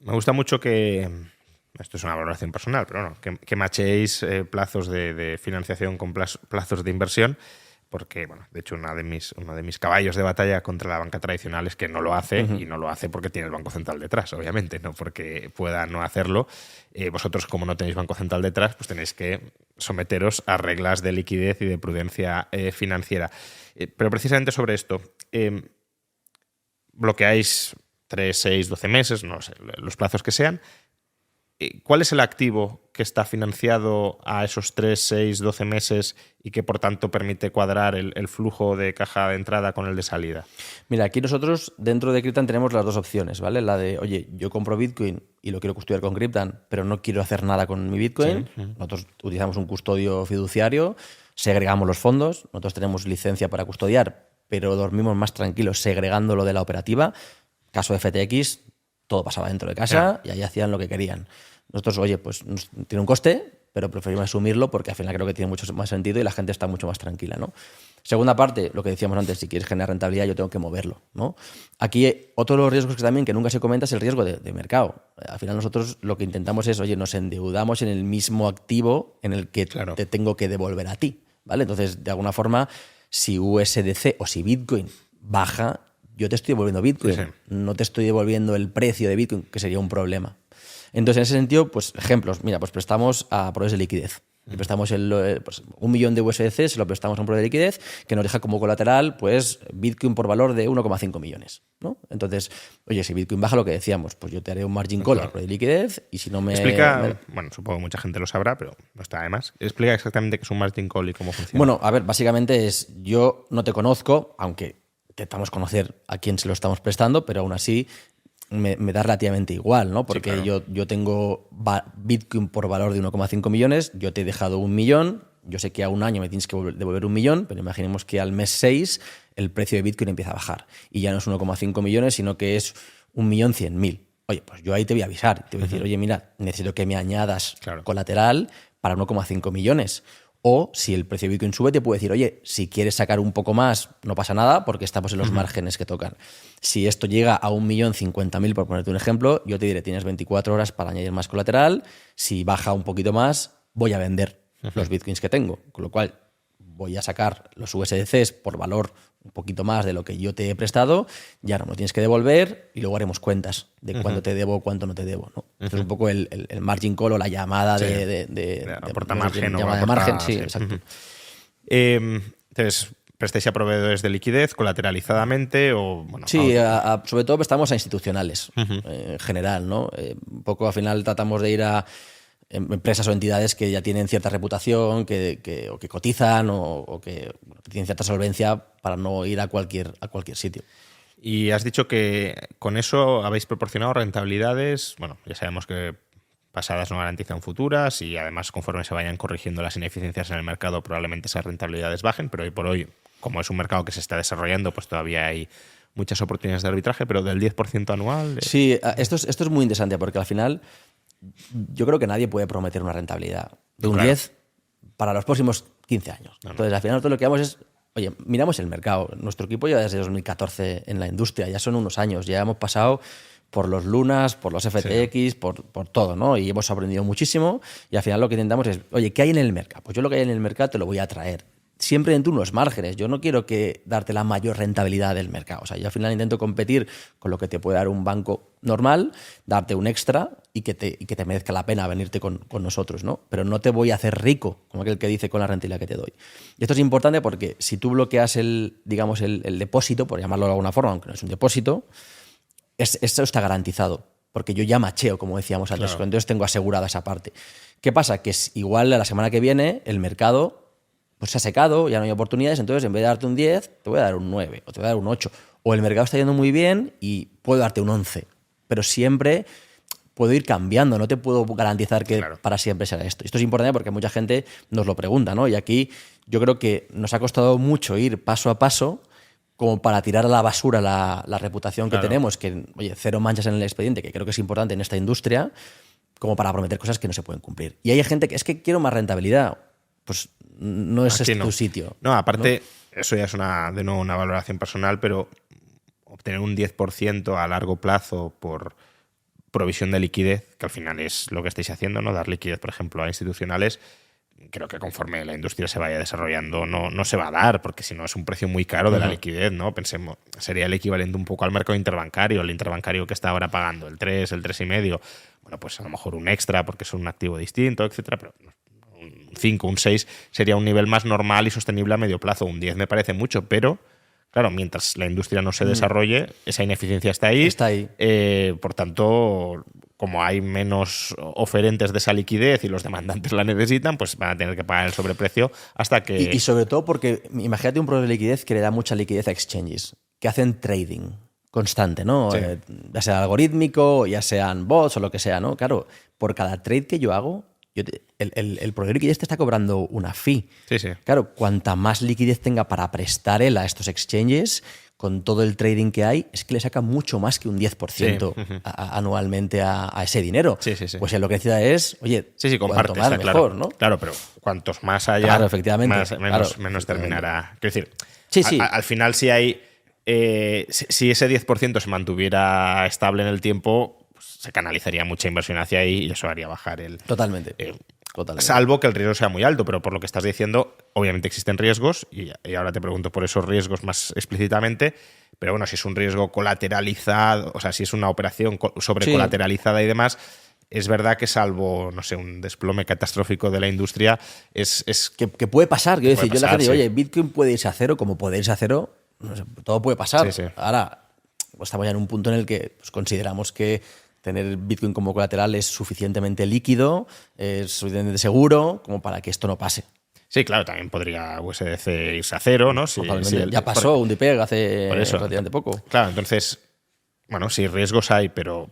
Me gusta mucho que, esto es una valoración personal, pero no, que machéis plazos de financiación con plazos de inversión, porque, bueno, de hecho uno de mis caballos de batalla contra la banca tradicional es que no lo hace, y no lo hace porque tiene el Banco Central detrás, obviamente, no porque pueda no hacerlo. Vosotros, como no tenéis Banco Central detrás, pues tenéis que someteros a reglas de liquidez y de prudencia financiera. Pero precisamente sobre esto, bloqueáis 3, 6, 12 meses, no sé, los plazos que sean. ¿Cuál es el activo que está financiado a esos 3, 6, 12 meses y que por tanto permite cuadrar el flujo de caja de entrada con el de salida? Mira, aquí nosotros dentro de Cryptan tenemos las dos opciones, ¿vale? La de, oye, yo compro Bitcoin y lo quiero custodiar con Cryptan, pero no quiero hacer nada con mi Bitcoin. Sí. Nosotros utilizamos un custodio fiduciario, segregamos los fondos, nosotros tenemos licencia para custodiar, pero dormimos más tranquilos segregándolo de la operativa. Caso de FTX, todo pasaba dentro de casa y ahí hacían lo que querían. Nosotros, oye, pues tiene un coste, pero preferimos asumirlo porque al final creo que tiene mucho más sentido y la gente está mucho más tranquila, ¿no? Segunda parte, lo que decíamos antes, si quieres generar rentabilidad yo tengo que moverlo, ¿no? Aquí otro de los riesgos que nunca se comenta es el riesgo de mercado. Al final nosotros lo que intentamos es, oye, nos endeudamos en el mismo activo en el que te tengo que devolver a ti, ¿vale? Entonces, de alguna forma, Si USDC o si Bitcoin baja, yo te estoy devolviendo Bitcoin, Sí. no te estoy devolviendo el precio de Bitcoin, que sería un problema. Entonces, en ese sentido, pues ejemplos, mira, pues prestamos a proveedores de liquidez. Y prestamos pues, 1 millón de USDC, se lo prestamos a un proveedor de liquidez que nos deja como colateral pues Bitcoin por valor de 1,5 millones, ¿no? Entonces, oye, si Bitcoin baja, lo que decíamos, pues yo te haré un margin call al proveedor de liquidez y si no me... Explica, bueno, supongo que mucha gente lo sabrá, pero no está de más. Explica exactamente qué es un margin call y cómo funciona. Bueno, a ver, básicamente es, yo no te conozco, aunque intentamos conocer a quién se lo estamos prestando, pero aún así me da relativamente igual, ¿no? Porque Sí, claro. yo tengo Bitcoin por valor de 1,5 millones, yo te he dejado 1 millón, yo sé que a un año me tienes que devolver 1 millón, pero imaginemos que al mes 6 el precio de Bitcoin empieza a bajar y ya no es 1,5 millones, sino que es 1.100.000. Oye, pues yo ahí te voy a avisar, te voy a decir, oye, mira, necesito que me añadas Claro. colateral para 1,5 millones. O si el precio de Bitcoin sube, te puedo decir, oye, si quieres sacar un poco más, no pasa nada porque estamos en los márgenes que tocan. Si esto llega a 1.050.000, por ponerte un ejemplo, yo te diré, tienes 24 horas para añadir más colateral. Si baja un poquito más, voy a vender los Bitcoins que tengo. Con lo cual, voy a sacar los USDCs por valor un poquito más de lo que yo te he prestado, ya no me lo tienes que devolver y luego haremos cuentas de cuánto te debo, cuánto no te debo, ¿no? Esto es un poco el margin call o la llamada Sí. de aporta margen o llamada de aporta- margen, sí, sí. exacto. Entonces, prestáis a proveedores de liquidez colateralizadamente o... Bueno, Sí, sobre todo estamos a institucionales en general, ¿no? Un poco al final tratamos de ir a empresas o entidades que ya tienen cierta reputación, o que cotizan o que tienen cierta solvencia para no ir a cualquier sitio. Y has dicho que con eso habéis proporcionado rentabilidades, bueno, ya sabemos que pasadas no garantizan futuras y además conforme se vayan corrigiendo las ineficiencias en el mercado probablemente esas rentabilidades bajen, pero hoy por hoy, como es un mercado que se está desarrollando, pues todavía hay muchas oportunidades de arbitraje, pero del 10% anual... Sí, esto es muy interesante porque al final yo creo que nadie puede prometer una rentabilidad de un Claro. 10 para los próximos 15 años. Entonces, al final nosotros lo que vamos es, oye, miramos el mercado. Nuestro equipo ya desde 2014 en la industria, ya son unos años, ya hemos pasado por los Lunas, por los FTX, por todo, ¿no? Y hemos aprendido muchísimo y al final lo que intentamos es, oye, ¿qué hay en el mercado? Pues yo lo que hay en el mercado te lo voy a traer. Siempre dentro de unos márgenes. Yo no quiero darte la mayor rentabilidad del mercado. O sea, yo al final intento competir con lo que te puede dar un banco normal, darte un extra y que te merezca la pena venirte con nosotros, ¿no? Pero no te voy a hacer rico, como aquel que dice, con la rentabilidad que te doy. Y esto es importante porque si tú bloqueas el depósito, por llamarlo de alguna forma, aunque no es un depósito, esto está garantizado. Porque yo ya macheo, como decíamos antes, Claro. entonces tengo asegurada esa parte. ¿Qué pasa? Que igual a la semana que viene el mercado pues se ha secado, ya no hay oportunidades, entonces en vez de darte un 10, te voy a dar un 9 o te voy a dar un 8. O el mercado está yendo muy bien y puedo darte un 11. Pero siempre puedo ir cambiando, no te puedo garantizar que Claro. para siempre será esto. Esto es importante porque mucha gente nos lo pregunta, ¿no? Y aquí yo creo que nos ha costado mucho ir paso a paso como para tirar a la basura la reputación que Claro. tenemos, que, oye, cero manchas en el expediente, que creo que es importante en esta industria, como para prometer cosas que no se pueden cumplir. Y hay gente que es que quiero más rentabilidad. Pues no es Aquí este no. tu sitio. No, aparte, eso ya es de nuevo una valoración personal, pero obtener un 10% a largo plazo por provisión de liquidez, que al final es lo que estáis haciendo, ¿no? Dar liquidez, por ejemplo, a institucionales, creo que conforme la industria se vaya desarrollando no se va a dar, porque si no es un precio muy caro de la liquidez, ¿no? Pensemos, sería el equivalente un poco al mercado interbancario, el interbancario que está ahora pagando el 3, el 3,5, bueno, pues a lo mejor un extra porque es un activo distinto, etcétera, pero un 5, un 6 sería un nivel más normal y sostenible a medio plazo. Un 10 me parece mucho, pero claro, mientras la industria no se desarrolle, esa ineficiencia está ahí. Está ahí. Por tanto, como hay menos oferentes de esa liquidez y los demandantes la necesitan, pues van a tener que pagar el sobreprecio hasta que... Y sobre todo porque imagínate un proveedor de liquidez que le da mucha liquidez a exchanges, que hacen trading constante, ¿no? Sí. Ya sea algorítmico, ya sean bots o lo que sea, ¿no? Claro, por cada trade que yo hago, el proveedor de liquidez te está cobrando una fee. Sí, sí. Claro, cuanta más liquidez tenga para prestar él a estos exchanges, con todo el trading que hay, es que le saca mucho más que un 10% Sí. anualmente a ese dinero. Sí, sí, sí. Pues lo que necesita es, oye, Sí, comparte, cuanto más está mejor, claro. ¿no? Claro, pero cuantos más haya, Claro, efectivamente. menos Claro, terminará. Quiero decir, Sí, sí. Al final, si hay. Si ese 10% se mantuviera estable en el tiempo, pues se canalizaría mucha inversión hacia ahí y eso haría bajar Totalmente. Totalmente. Salvo que el riesgo sea muy alto, pero por lo que estás diciendo, obviamente existen riesgos, y ahora te pregunto por esos riesgos más explícitamente, pero bueno, si es un riesgo colateralizado, o sea, si es una operación sobrecolateralizada y demás, es verdad que salvo, no sé, un desplome catastrófico de la industria, es que puede pasar. Quiero decir, yo la gente digo, sí. oye, Bitcoin puede irse a cero, como puede irse a cero, no sé, todo puede pasar. Sí. Ahora, pues estamos ya en un punto en el que pues, consideramos que tener Bitcoin como colateral es suficientemente líquido, es suficientemente seguro como para que esto no pase. Sí, claro, también podría USDC irse a cero, ¿no? Ya pasó un DPEG hace relativamente poco. Claro, entonces, bueno, sí, riesgos hay, pero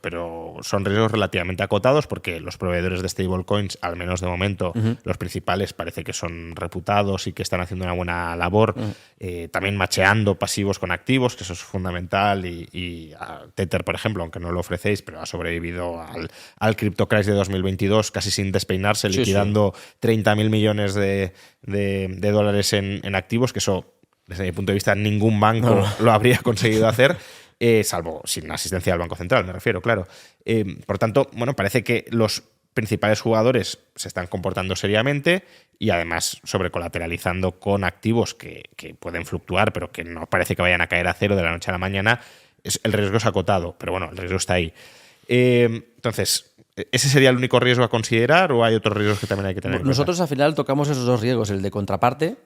son riesgos relativamente acotados porque los proveedores de stablecoins, al menos de momento, los principales parece que son reputados y que están haciendo una buena labor, también macheando pasivos con activos, que eso es fundamental, y Tether, por ejemplo, aunque no lo ofrecéis, pero ha sobrevivido al CryptoCrash de 2022 casi sin despeinarse, liquidando 30.000 millones de dólares en activos, que eso, desde mi punto de vista, ningún banco lo habría conseguido hacer. Salvo sin asistencia del Banco Central, me refiero, claro. Por tanto, bueno, parece que los principales jugadores se están comportando seriamente y además sobrecolateralizando con activos que pueden fluctuar, pero que no parece que vayan a caer a cero de la noche a la mañana. El riesgo es acotado, pero bueno, el riesgo está ahí. Entonces, ¿ese sería el único riesgo a considerar o hay otros riesgos que también hay que tener en Nosotros cuenta? al final tocamos esos dos riesgos, el de contraparte,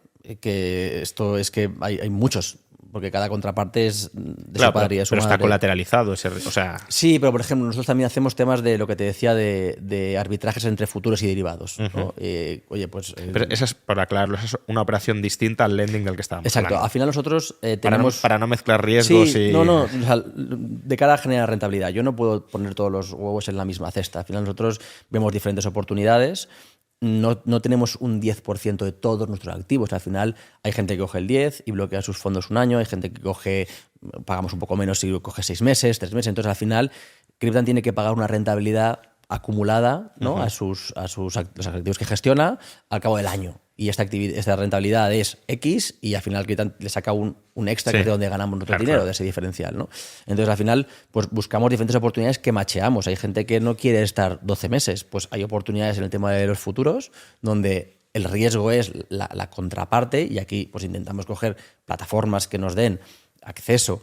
que esto es que hay muchos, porque cada contraparte es de su padre y de su pero madre. está colateralizado ese riesgo. O sea, sí, pero por ejemplo, nosotros también hacemos temas de lo que te decía de arbitrajes entre futuros y derivados. ¿no? Oye, pues. Pero esa es, para aclararlo, esa es una operación distinta al lending del que estábamos Exacto. hablando. Al final nosotros tenemos. Para no mezclar riesgos sí, y. No, o sea, de cara a generar rentabilidad. Yo no puedo poner todos los huevos en la misma cesta. Al final nosotros vemos diferentes oportunidades. No tenemos un 10% de todos nuestros activos. Al final hay gente que coge el 10 y bloquea sus fondos un año, hay gente que pagamos un poco menos y coge 6 meses, 3 meses. Entonces al final Cryptan tiene que pagar una rentabilidad acumulada, ¿no? a los activos que gestiona al cabo del año. Y esta rentabilidad es X y al final Cryptan le saca un extra, que es de donde ganamos nuestro dinero, de ese diferencial. ¿no? Entonces al final pues buscamos diferentes oportunidades que macheamos. Hay gente que no quiere estar 12 meses, pues hay oportunidades en el tema de los futuros donde el riesgo es la contraparte y aquí pues intentamos coger plataformas que nos den acceso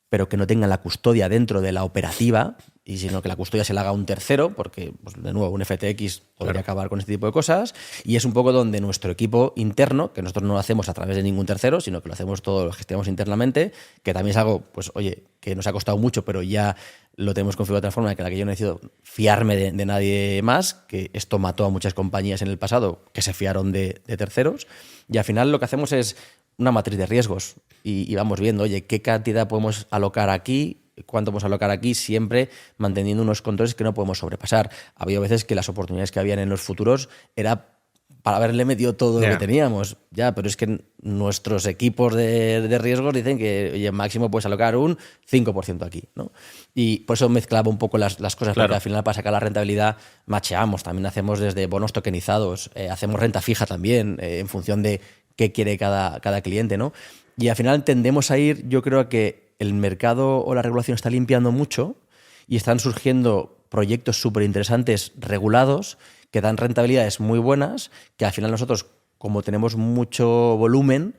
pero que no tengan la custodia dentro de la operativa, y sino que la custodia se la haga un tercero, porque, pues, de nuevo, un FTX podría acabar con este tipo de cosas, y es un poco donde nuestro equipo interno, que nosotros no lo hacemos a través de ningún tercero, sino que lo hacemos todo, lo gestionamos internamente, que también es algo, pues, oye, que nos ha costado mucho, pero ya lo tenemos configurado de tal forma que la que yo no necesito fiarme de nadie más, que esto mató a muchas compañías en el pasado que se fiaron de terceros, y al final lo que hacemos es una matriz de riesgos y vamos viendo, oye, qué cantidad podemos alocar aquí, cuánto podemos alocar aquí, siempre manteniendo unos controles que no podemos sobrepasar. Ha habido veces que las oportunidades que habían en los futuros era para haberle metido todo lo que teníamos, pero es que nuestros equipos de riesgos dicen que, oye, máximo puedes alocar un 5% aquí, ¿no? Y por eso mezclaba un poco las cosas, porque al final para sacar la rentabilidad macheamos, también hacemos desde bonos tokenizados, hacemos renta fija también, en función de qué quiere cada cliente, ¿no? Y al final tendemos a ir, yo creo que el mercado o la regulación está limpiando mucho y están surgiendo proyectos súper interesantes regulados que dan rentabilidades muy buenas, que al final nosotros, como tenemos mucho volumen,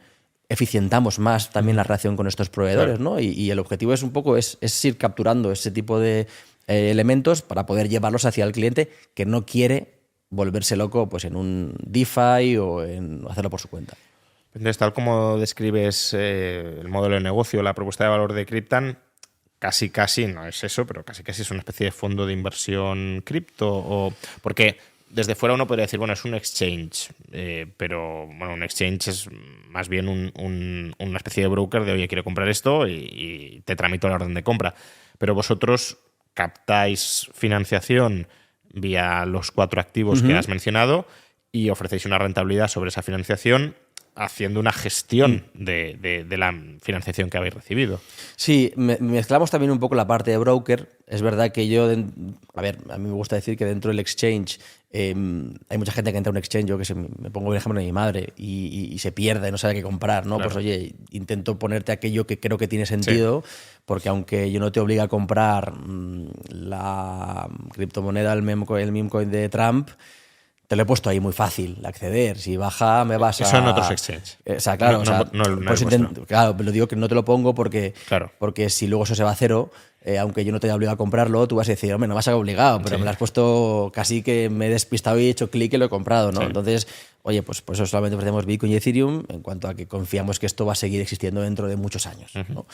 eficientamos más también la relación con estos proveedores, ¿no? Y el objetivo es un poco es ir capturando ese tipo de elementos para poder llevarlos hacia el cliente que no quiere volverse loco pues en un DeFi o en hacerlo por su cuenta. Entonces, tal como describes el modelo de negocio, la propuesta de valor de Cryptan, casi no es eso, pero casi es una especie de fondo de inversión cripto, porque desde fuera uno podría decir, bueno, es un exchange, pero bueno, un exchange es más bien una especie de broker de, oye, quiero comprar esto y te tramito la orden de compra. Pero vosotros captáis financiación vía los 4 activos que has mencionado y ofrecéis una rentabilidad sobre esa financiación haciendo una gestión de la financiación que habéis recibido. Sí, mezclamos también un poco la parte de broker. Es verdad que a mí me gusta decir que dentro del exchange hay mucha gente que entra a un exchange, yo que sé, me pongo el ejemplo de mi madre y se pierde, no sabe qué comprar, ¿no? Claro. Pues oye, intento ponerte aquello que creo que tiene sentido, porque aunque yo no te obligue a comprar la criptomoneda, el meme coin de Trump, te lo he puesto ahí muy fácil de acceder. Si baja, me vas a... Eso en otros exchanges. O sea, claro. Claro, lo digo que no te lo pongo porque si luego eso se va a cero, aunque yo no te haya obligado a comprarlo, tú vas a decir, hombre, no me has obligado, pero me lo has puesto casi que me he despistado y he hecho clic y lo he comprado, ¿no? Sí. Entonces, oye, pues por eso solamente ofrecemos Bitcoin y Ethereum en cuanto a que confiamos que esto va a seguir existiendo dentro de muchos años, ¿no?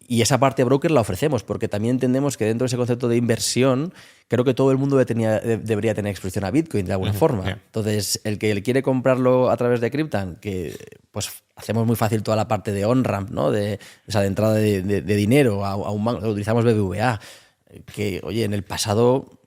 Y esa parte broker la ofrecemos porque también entendemos que dentro de ese concepto de inversión creo que todo el mundo debería tener exposición a Bitcoin de alguna forma. Yeah. Entonces, el que quiere comprarlo a través de Cryptank, que pues hacemos muy fácil toda la parte de on-ramp, ¿no? de entrada de dinero a un banco, utilizamos BBVA, que, oye, en el pasado,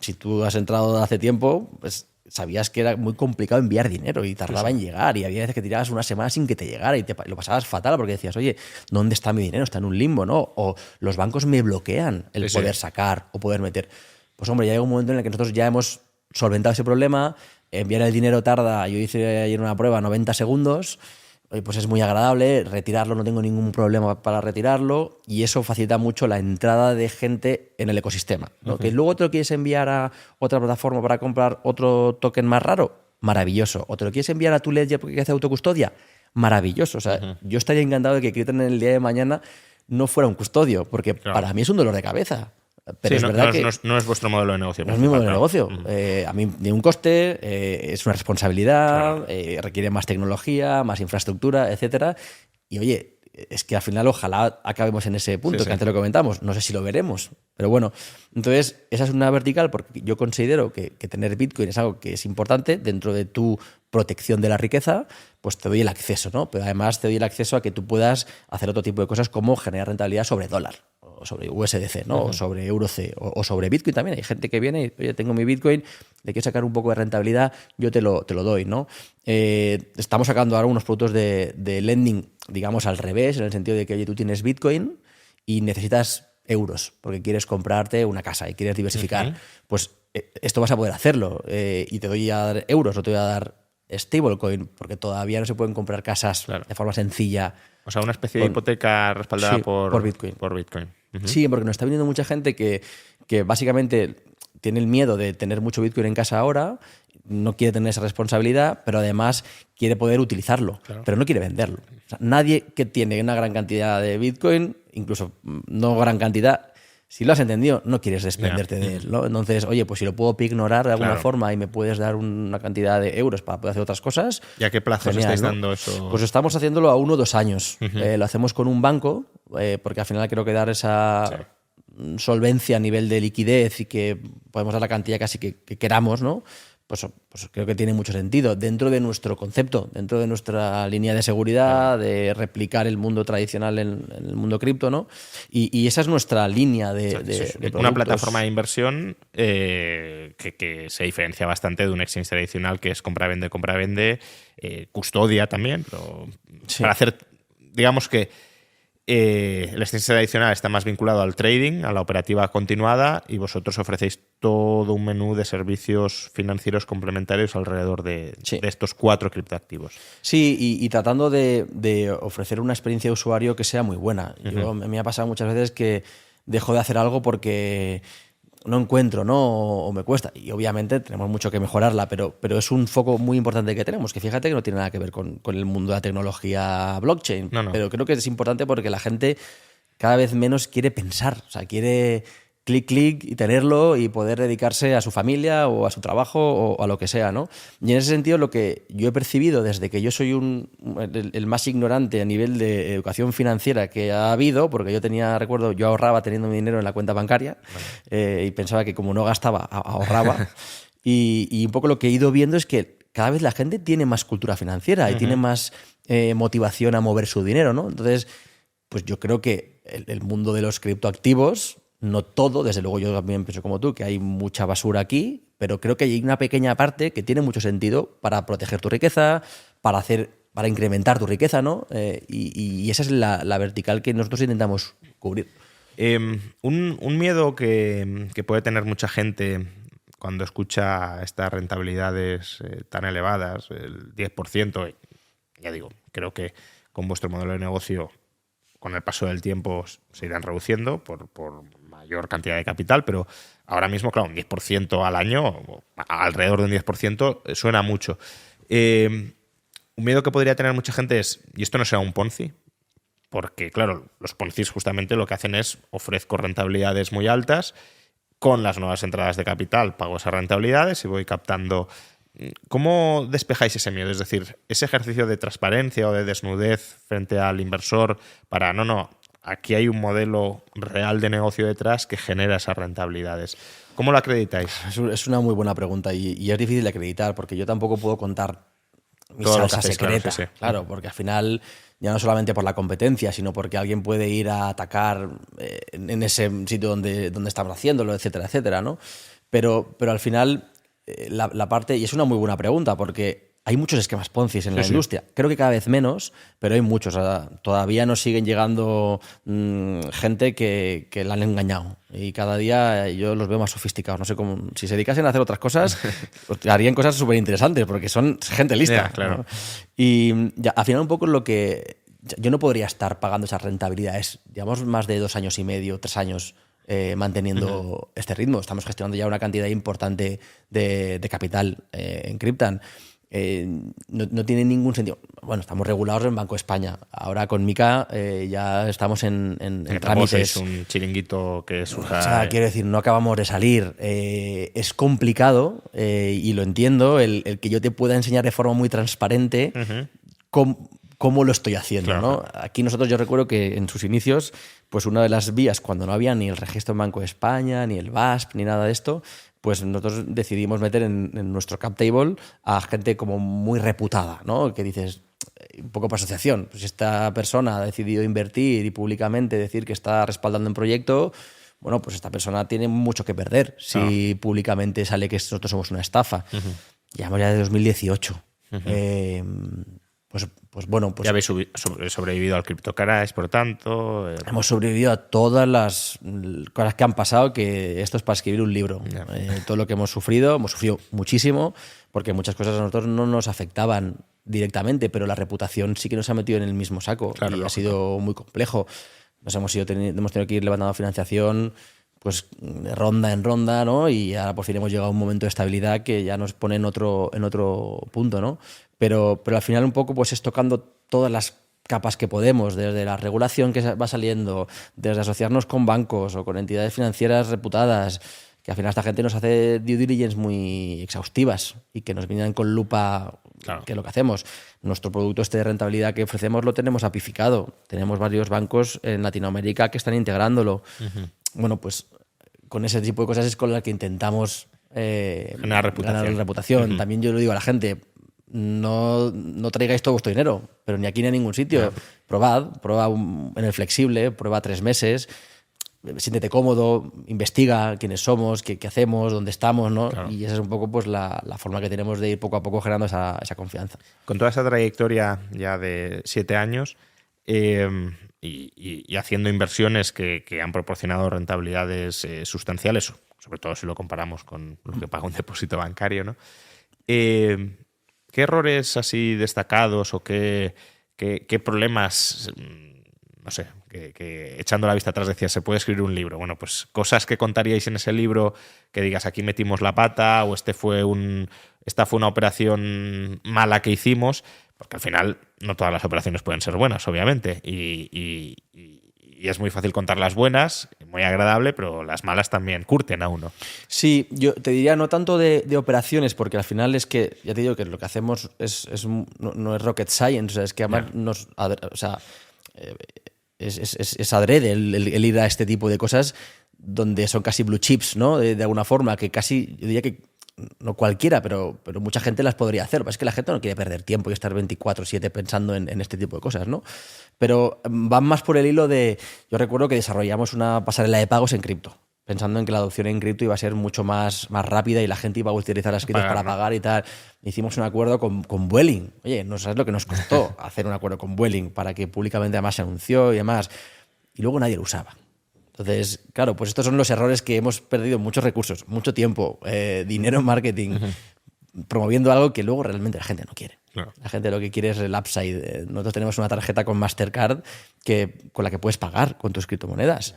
si tú has entrado hace tiempo, pues sabías que era muy complicado enviar dinero y tardaba en llegar, y había veces que tirabas una semana sin que te llegara y lo pasabas fatal porque decías, oye, ¿dónde está mi dinero? Está en un limbo, ¿no? O los bancos me bloquean el poder sacar o poder meter. Pues hombre, ya llega un momento en el que nosotros ya hemos solventado ese problema, enviar el dinero tarda, yo hice ayer una prueba, 90 segundos, pues es muy agradable, retirarlo, no tengo ningún problema para retirarlo, y eso facilita mucho la entrada de gente en el ecosistema, ¿no? Que luego te lo quieres enviar a otra plataforma para comprar otro token más raro, maravilloso. O te lo quieres enviar a tu Ledger porque hace autocustodia, maravilloso. O sea, yo estaría encantado de que Cryptank en el día de mañana no fuera un custodio, porque para mí es un dolor de cabeza. Pero es verdad que no es vuestro modelo de negocio. No es mi modelo de negocio. A mí tiene un coste, es una responsabilidad, requiere más tecnología, más infraestructura, etcétera. Y oye, es que al final ojalá acabemos en ese punto que antes lo comentamos. No sé si lo veremos, pero bueno. Entonces, esa es una vertical porque yo considero que tener Bitcoin es algo que es importante dentro de tu protección de la riqueza, pues te doy el acceso, ¿no? Pero además te doy el acceso a que tú puedas hacer otro tipo de cosas como generar rentabilidad sobre dólar, o sobre USDC, ¿no? O sobre EURC, o sobre Bitcoin también. Hay gente que viene y, oye, tengo mi Bitcoin, le quiero sacar un poco de rentabilidad, yo te lo doy, ¿no? Estamos sacando ahora unos productos de lending, digamos, al revés, en el sentido de que, oye, tú tienes Bitcoin y necesitas euros porque quieres comprarte una casa y quieres diversificar. Pues esto vas a poder hacerlo, y te doy a dar euros, no te voy a dar stablecoin, porque todavía no se pueden comprar casas de forma sencilla. O sea, una especie de hipoteca respaldada por Bitcoin. Sí, porque nos está viniendo mucha gente que básicamente tiene el miedo de tener mucho Bitcoin en casa ahora, no quiere tener esa responsabilidad, pero además quiere poder utilizarlo, pero no quiere venderlo. O sea, nadie que tiene una gran cantidad de Bitcoin, incluso no gran cantidad, si lo has entendido, no quieres desprenderte de él, ¿no? Entonces, oye, pues si lo puedo ignorar de alguna forma y me puedes dar una cantidad de euros para poder hacer otras cosas. ¿Y a qué plazos estáis dando eso? Pues estamos haciéndolo a 1 o 2 años. Lo hacemos con un banco, porque al final creo que dar esa solvencia a nivel de liquidez y que podemos dar la cantidad casi que queramos, ¿no? Pues creo que tiene mucho sentido dentro de nuestro concepto, dentro de nuestra línea de seguridad, de replicar el mundo tradicional en el mundo cripto, ¿no? Y esa es nuestra línea de productos. Una plataforma de inversión que se diferencia bastante de un exchange tradicional que es compra-vende, custodia también, pero para hacer, digamos que el exchange tradicional está más vinculado al trading, a la operativa continuada, y vosotros ofrecéis todo un menú de servicios financieros complementarios alrededor de estos 4 criptoactivos. Sí, y tratando de ofrecer una experiencia de usuario que sea muy buena. Me ha pasado muchas veces que dejo de hacer algo porque no encuentro, ¿no? O me cuesta. Y obviamente tenemos mucho que mejorarla, pero es un foco muy importante que tenemos, que fíjate que no tiene nada que ver con el mundo de la tecnología blockchain. No. Pero creo que es importante porque la gente cada vez menos quiere pensar, o sea, quiere clic y tenerlo y poder dedicarse a su familia o a su trabajo o a lo que sea, ¿no? Y en ese sentido lo que yo he percibido desde que yo soy el más ignorante a nivel de educación financiera que ha habido, porque yo ahorraba teniendo mi dinero en la cuenta bancaria, y pensaba que como no gastaba, ahorraba. y un poco lo que he ido viendo es que cada vez la gente tiene más cultura financiera y tiene más motivación a mover su dinero, ¿no? Entonces, pues yo creo que el mundo de los criptoactivos, no todo, desde luego yo también pienso como tú, que hay mucha basura aquí, pero creo que hay una pequeña parte que tiene mucho sentido para proteger tu riqueza, para incrementar tu riqueza, ¿no? Y esa es la vertical que nosotros intentamos cubrir. Un miedo que puede tener mucha gente cuando escucha estas rentabilidades tan elevadas, el 10%, ya digo, creo que con vuestro modelo de negocio con el paso del tiempo se irán reduciendo por mayor cantidad de capital, pero ahora mismo, claro, un 10% al año, alrededor de un 10%, suena mucho. Un miedo que podría tener mucha gente es, ¿y esto no será un Ponzi? Porque, claro, los Ponzis justamente lo que hacen es ofrezco rentabilidades muy altas, con las nuevas entradas de capital pago esas rentabilidades y voy captando. ¿Cómo despejáis ese miedo? Es decir, ese ejercicio de transparencia o de desnudez frente al inversor para, no, aquí hay un modelo real de negocio detrás que genera esas rentabilidades. ¿Cómo lo acreditáis? Es una muy buena pregunta y es difícil de acreditar porque yo tampoco puedo contar mi Todo lo salsa que hacéis, secreta. claro, sí. Claro, porque al final, ya no solamente por la competencia, sino porque alguien puede ir a atacar en ese sitio donde estamos haciéndolo, etcétera, etcétera, ¿no? Pero al final, la parte, y es una muy buena pregunta, porque hay muchos esquemas Ponzi en la industria. Creo que cada vez menos, pero hay muchos. O sea, todavía nos siguen llegando gente que la han engañado. Y cada día yo los veo más sofisticados. No sé cómo. Si se dedicasen a hacer otras cosas, pues harían cosas súper interesantes, porque son gente lista. Yeah, claro. ¿no? Y ya, al final, un poco lo que. Yo no podría estar pagando esas rentabilidades. Llevamos más de 2 años y medio, 3 años. Manteniendo este ritmo. Estamos gestionando ya una cantidad importante de capital en Cryptan. No tiene ningún sentido. Bueno, estamos regulados en Banco de España. Ahora con Mica ya estamos en trámites. Es un chiringuito que surja. O sea, quiero decir, no acabamos de salir. Es complicado y lo entiendo el que yo te pueda enseñar de forma muy transparente cómo lo estoy haciendo, claro. ¿no? Aquí yo recuerdo que en sus inicios, pues una de las vías, cuando no había ni el registro en Banco de España, ni el VASP, ni nada de esto, pues nosotros decidimos meter en nuestro cap table a gente como muy reputada, ¿no? Que dices, un poco por asociación, pues esta persona ha decidido invertir y públicamente decir que está respaldando un proyecto, bueno, pues esta persona tiene mucho que perder si públicamente sale que nosotros somos una estafa. Llevamos ya de 2018. Pues bueno, pues ya habéis sobrevivido al CryptoCrash, por tanto. Hemos sobrevivido a todas las cosas que han pasado, que esto es para escribir un libro. Todo lo que hemos sufrido muchísimo, porque muchas cosas a nosotros no nos afectaban directamente, pero la reputación sí que nos ha metido en el mismo saco. Claro, y ha sido muy complejo. Hemos tenido que ir levantando financiación pues de ronda en ronda, ¿no? Y ahora por fin hemos llegado a un momento de estabilidad que ya nos pone en otro punto, ¿no? Pero al final un poco pues es tocando todas las capas que podemos, desde la regulación que va saliendo, desde asociarnos con bancos o con entidades financieras reputadas, que al final esta gente nos hace due diligence muy exhaustivas y que nos vienen con lupa, claro, que es lo que hacemos. Nuestro producto de rentabilidad que ofrecemos lo tenemos apificado. Tenemos varios bancos en Latinoamérica que están integrándolo. Bueno, pues con ese tipo de cosas es con las que intentamos ganar reputación. También yo le digo a la gente, no traigáis todo vuestro dinero, pero ni aquí ni en ningún sitio. Prueba en el flexible, prueba 3 meses, siéntete cómodo, investiga quiénes somos, qué hacemos, dónde estamos, ¿no? Claro. Y esa es un poco pues la forma que tenemos de ir poco a poco generando esa confianza. Con toda esa trayectoria ya de 7 años y haciendo inversiones que han proporcionado rentabilidades sustanciales, sobre todo si lo comparamos con lo que paga un depósito bancario, ¿no? ¿Qué errores así destacados o qué problemas, no sé, que echando la vista atrás decías, se puede escribir un libro? Bueno, pues cosas que contaríais en ese libro que digas, aquí metimos la pata o esta fue una operación mala que hicimos, porque al final no todas las operaciones pueden ser buenas, obviamente, y es muy fácil contar las buenas, muy agradable, pero las malas también curten a uno. Sí, yo te diría no tanto de operaciones, porque al final es que, ya te digo que lo que hacemos no es rocket science, o sea, es que además es adrede el ir a este tipo de cosas donde son casi blue chips, ¿no? De alguna forma, que casi, yo diría que no cualquiera, pero mucha gente las podría hacer. Es que la gente no quiere perder tiempo y estar 24/7 pensando en este tipo de cosas, ¿no? Pero van más por el hilo de... Yo recuerdo que desarrollamos una pasarela de pagos en cripto, pensando en que la adopción en cripto iba a ser mucho más rápida y la gente iba a utilizar las criptos para pagar y tal. Hicimos un acuerdo con Vueling. Oye, no sabes lo que nos costó hacer un acuerdo con Vueling para que públicamente además se anunció y demás. Y luego nadie lo usaba. Entonces, claro, pues estos son los errores que hemos perdido muchos recursos, mucho tiempo, dinero en marketing, promoviendo algo que luego realmente la gente no quiere. Claro. La gente lo que quiere es el upside. Nosotros tenemos una tarjeta con Mastercard con la que puedes pagar con tus criptomonedas,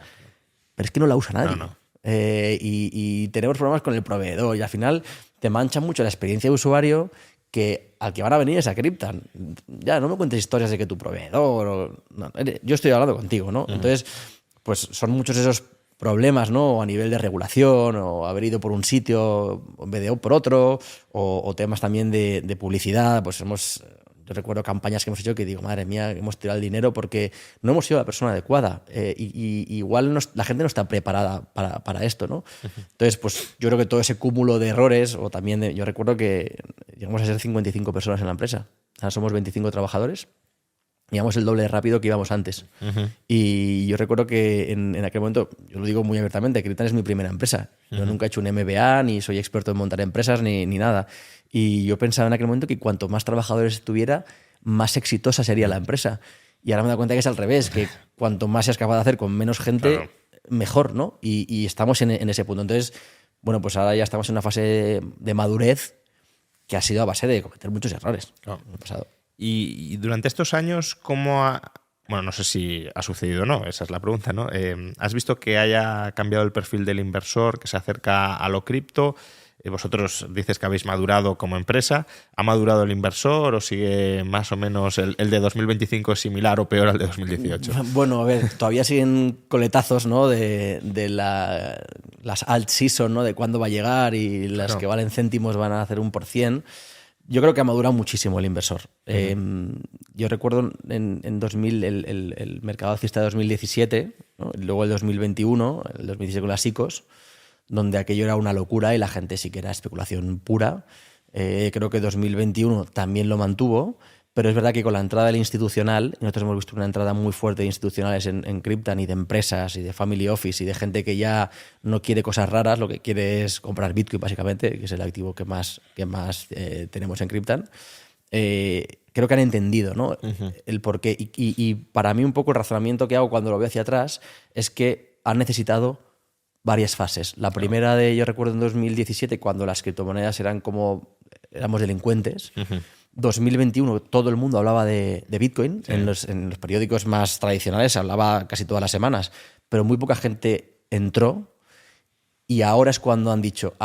pero es que no la usa nadie. No. Y tenemos problemas con el proveedor y al final te mancha mucho la experiencia de usuario, que al que van a venir es a Cryptan. Ya, no me cuentes historias de que tu proveedor... No, yo estoy hablando contigo, ¿no? Entonces, pues son muchos esos problemas, ¿no? A nivel de regulación, o haber ido por un sitio en vez de por otro, o temas también de publicidad. Pues yo recuerdo campañas que hemos hecho que digo, madre mía, hemos tirado el dinero porque no hemos sido la persona adecuada. Y igual la gente no está preparada para esto, ¿no? Entonces, pues yo creo que todo ese cúmulo de errores, o también yo recuerdo que llegamos a ser 55 personas en la empresa. Ahora somos 25 trabajadores. Íbamos el doble de rápido que íbamos antes. Y yo recuerdo que en aquel momento, yo lo digo muy abiertamente, Cryptan es mi primera empresa. Yo nunca he hecho un MBA, ni soy experto en montar empresas, ni nada. Y yo pensaba en aquel momento que cuanto más trabajadores tuviera, más exitosa sería la empresa. Y ahora me doy cuenta que es al revés, que cuanto más seas capaz de hacer con menos gente, claro, mejor, ¿no? Y estamos en ese punto. Entonces, bueno, pues ahora ya estamos en una fase de madurez que ha sido a base de cometer muchos errores en el pasado. Y durante estos años, ¿cómo bueno, no sé si ha sucedido o no, esa es la pregunta, ¿no? ¿Has visto que haya cambiado el perfil del inversor, que se acerca a lo cripto? Vosotros dices que habéis madurado como empresa. ¿Ha madurado el inversor o sigue más o menos el de 2025 similar o peor al de 2018? Bueno, a ver, todavía siguen coletazos, ¿no? de las alt season, ¿no? De cuándo va a llegar, y las claro, que valen céntimos van a hacer 1%. Yo creo que ha madurado muchísimo el inversor. Yo recuerdo en 2000 el mercado alcista de 2017, ¿no? Luego el 2021, el 2016 con las ICOs, donde aquello era una locura y la gente sí que era especulación pura. Creo que 2021 también lo mantuvo, pero es verdad que con la entrada del institucional, nosotros hemos visto una entrada muy fuerte de institucionales en Cryptan, y de empresas, y de family office, y de gente que ya no quiere cosas raras, lo que quiere es comprar Bitcoin, básicamente, que es el activo que más tenemos en Cryptan. Creo que han entendido, ¿no? El porqué. Y para mí un poco el razonamiento que hago cuando lo veo hacia atrás es que han necesitado varias fases. La primera yo recuerdo en 2017, cuando las criptomonedas éramos delincuentes. 2021 todo el mundo hablaba de Bitcoin. Sí. En los periódicos más tradicionales se hablaba casi todas las semanas, pero muy poca gente entró, y ahora es cuando han dicho,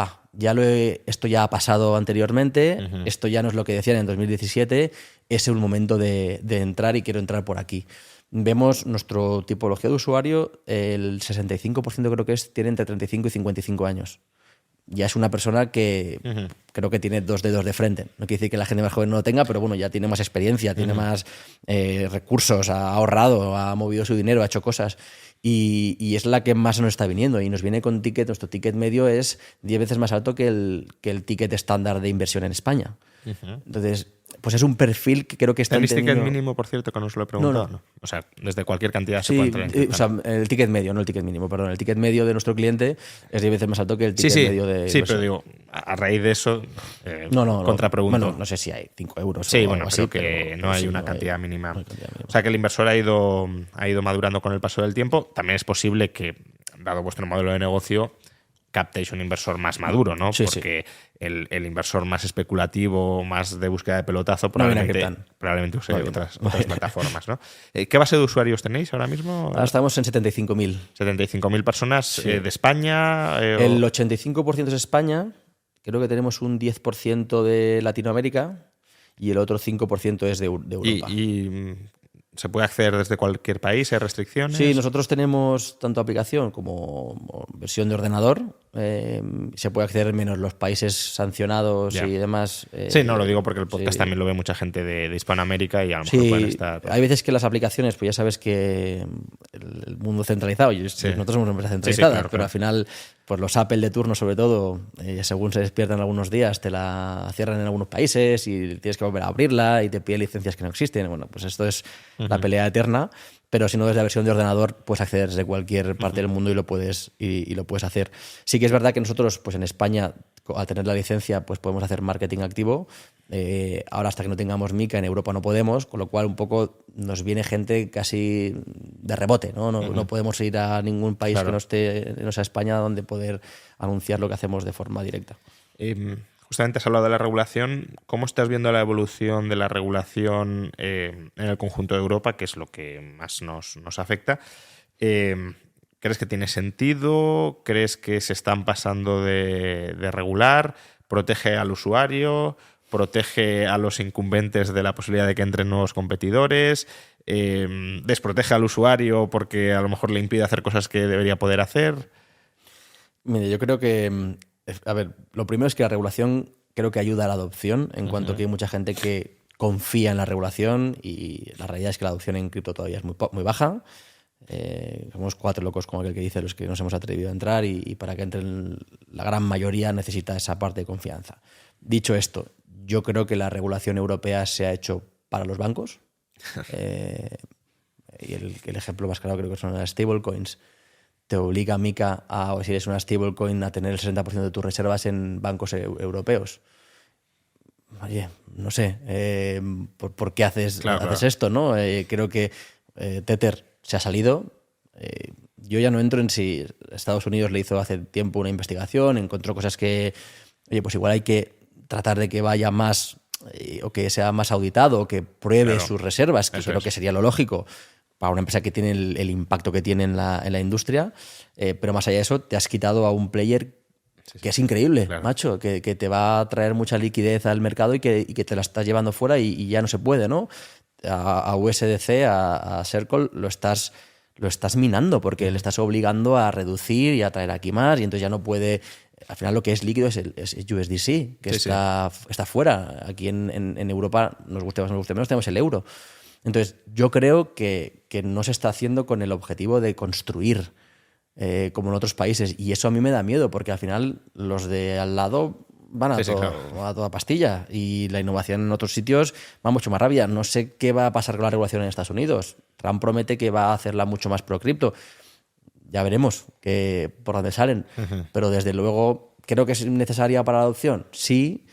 esto ya ha pasado anteriormente, esto ya no es lo que decían en 2017, es un momento de entrar y quiero entrar por aquí. Vemos nuestra tipología de usuario, el 65% creo que tiene entre 35 y 55 años. Ya es una persona que creo que tiene 2 dedos de frente. No quiere decir que la gente más joven no lo tenga, pero bueno, ya tiene más experiencia, tiene más recursos, ha ahorrado, ha movido su dinero, ha hecho cosas. Y es la que más nos está viniendo. Y nos viene con ticket, nuestro ticket medio es 10 veces más alto que el ticket estándar de inversión en España. Entonces, pues es un perfil que creo que está ¿Tenéis entendiendo... ticket mínimo, por cierto, que no os lo he preguntado? No. O sea, desde cualquier cantidad se puede entrar en Cryptan. O sea, el ticket medio, no el ticket mínimo, perdón. El ticket medio de nuestro cliente es 10 veces más alto que el ticket medio de... Sí, pero digo, a raíz de eso, contrapregunto. Bueno, no sé si hay 5 euros sí, o bueno, algo así, que no hay una cantidad mínima. O sea, que el inversor ha ido madurando con el paso del tiempo. También es posible que, dado vuestro modelo de negocio, captéis un inversor más maduro, ¿no? Sí, porque el inversor más especulativo, más de búsqueda de pelotazo, probablemente use otras plataformas, ¿no? ¿Qué base de usuarios tenéis ahora mismo? Ahora estamos en 75.000. 75.000 personas de España. El 85% es España. Creo que tenemos un 10% de Latinoamérica y el otro 5% es de Europa. ¿Y se puede acceder desde cualquier país? ¿Hay restricciones? Sí, nosotros tenemos tanto aplicación como versión de ordenador. Se puede acceder menos los países sancionados y demás. Sí, no, lo digo porque el podcast también lo ve mucha gente de Hispanoamérica y a lo mejor pueden estar... Hay veces que las aplicaciones, pues ya sabes que el mundo centralizado, nosotros somos una empresa centralizada, claro, pero al final pues los Apple de turno, sobre todo, según se despiertan algunos días, te la cierran en algunos países y tienes que volver a abrirla y te pide licencias que no existen. Bueno, pues esto es la pelea eterna. Pero si no, desde la versión de ordenador puedes acceder desde cualquier parte del mundo y lo puedes hacer. Sí que es verdad que nosotros, pues en España, al tener la licencia, pues podemos hacer marketing activo. Ahora, hasta que no tengamos MiCA, en Europa no podemos, con lo cual un poco nos viene gente casi de rebote, ¿no? No podemos ir a ningún país que no sea España donde poder anunciar lo que hacemos de forma directa. justamente has hablado de la regulación. ¿Cómo estás viendo la evolución de la regulación en el conjunto de Europa, que es lo que más nos afecta? ¿Crees que tiene sentido? ¿Crees que se están pasando de regular? ¿Protege al usuario? ¿Protege a los incumbentes de la posibilidad de que entren nuevos competidores? ¿Desprotege al usuario porque a lo mejor le impide hacer cosas que debería poder hacer? Mire, yo creo que, a ver, lo primero es que la regulación creo que ayuda a la adopción, en cuanto que hay mucha gente que confía en la regulación y la realidad es que la adopción en cripto todavía es muy baja. Somos 4 locos, como aquel que dice, los que nos hemos atrevido a entrar y para que entren la gran mayoría necesita esa parte de confianza. Dicho esto, yo creo que la regulación europea se ha hecho para los bancos y el ejemplo más claro creo que son las stablecoins. Te obliga MiCA o si eres una stablecoin, a tener el 60% de tus reservas en bancos europeos. Oye, no sé, ¿por qué haces esto? ¿No? Creo que Tether se ha salido. Yo ya no entro en si Estados Unidos le hizo hace tiempo una investigación, encontró cosas que, oye, pues igual hay que tratar de que vaya más o que sea más auditado, o que pruebe sus reservas, que creo que sería lo lógico para una empresa que tiene el impacto que tiene en la industria, pero más allá de eso, te has quitado a un player que es increíble, macho, que te va a traer mucha liquidez al mercado y que te la estás llevando fuera y ya no se puede, ¿no? A USDC, a Circle, lo estás minando porque le estás obligando a reducir y a traer aquí más y entonces ya no puede. Al final lo que es líquido es USDC, que está fuera. Aquí en Europa, nos guste más, nos guste menos, tenemos el euro. Entonces, yo creo que no se está haciendo con el objetivo de construir como en otros países. Y eso a mí me da miedo, porque al final los de al lado van a toda pastilla. Y la innovación en otros sitios va mucho más rápida. No sé qué va a pasar con la regulación en Estados Unidos. Trump promete que va a hacerla mucho más pro cripto. Ya veremos por dónde salen. Pero desde luego, ¿creo que es necesaria para la adopción? Sí.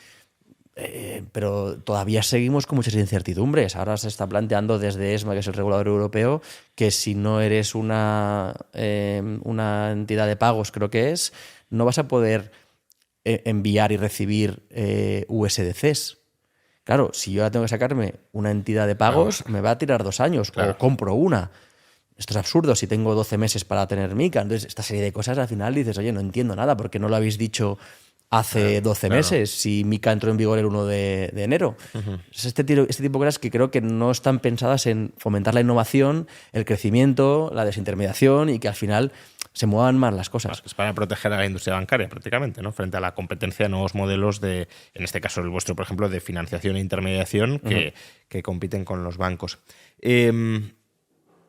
Pero todavía seguimos con muchas incertidumbres. Ahora se está planteando desde ESMA, que es el regulador europeo, que si no eres una entidad de pagos, creo que es, no vas a poder enviar y recibir USDCs. Claro, si yo ahora tengo que sacarme una entidad de pagos, me va a tirar 2 años o compro una. Esto es absurdo si tengo 12 meses para tener MiCA. Entonces, esta serie de cosas al final dices, oye, no entiendo nada, porque no lo habéis dicho hace 12 meses, si MiCA entró en vigor el 1 de enero. Este tipo de cosas que creo que no están pensadas en fomentar la innovación, el crecimiento, la desintermediación y que al final se muevan más las cosas. Es para proteger a la industria bancaria prácticamente, ¿no? Frente a la competencia de nuevos modelos de, en este caso el vuestro, por ejemplo, de financiación e intermediación que compiten con los bancos.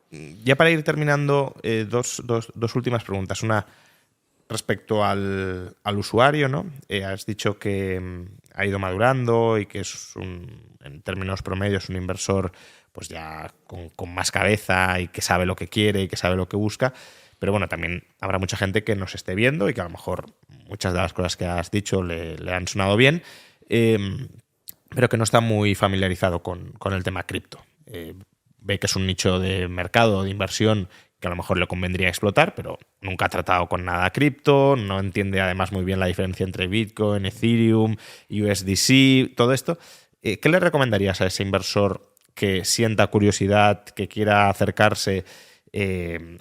Ya para ir terminando, dos últimas preguntas. Una respecto al usuario, ¿no? Has dicho que ha ido madurando y que es en términos promedios un inversor pues ya con más cabeza y que sabe lo que quiere y que sabe lo que busca. Pero bueno, también habrá mucha gente que nos esté viendo y que a lo mejor muchas de las cosas que has dicho le han sonado bien, pero que no está muy familiarizado con el tema cripto. Ve que es un nicho de mercado, de inversión, que a lo mejor le convendría explotar, pero nunca ha tratado con nada cripto, no entiende además muy bien la diferencia entre Bitcoin, Ethereum, USDC, todo esto. ¿Qué le recomendarías a ese inversor que sienta curiosidad, que quiera acercarse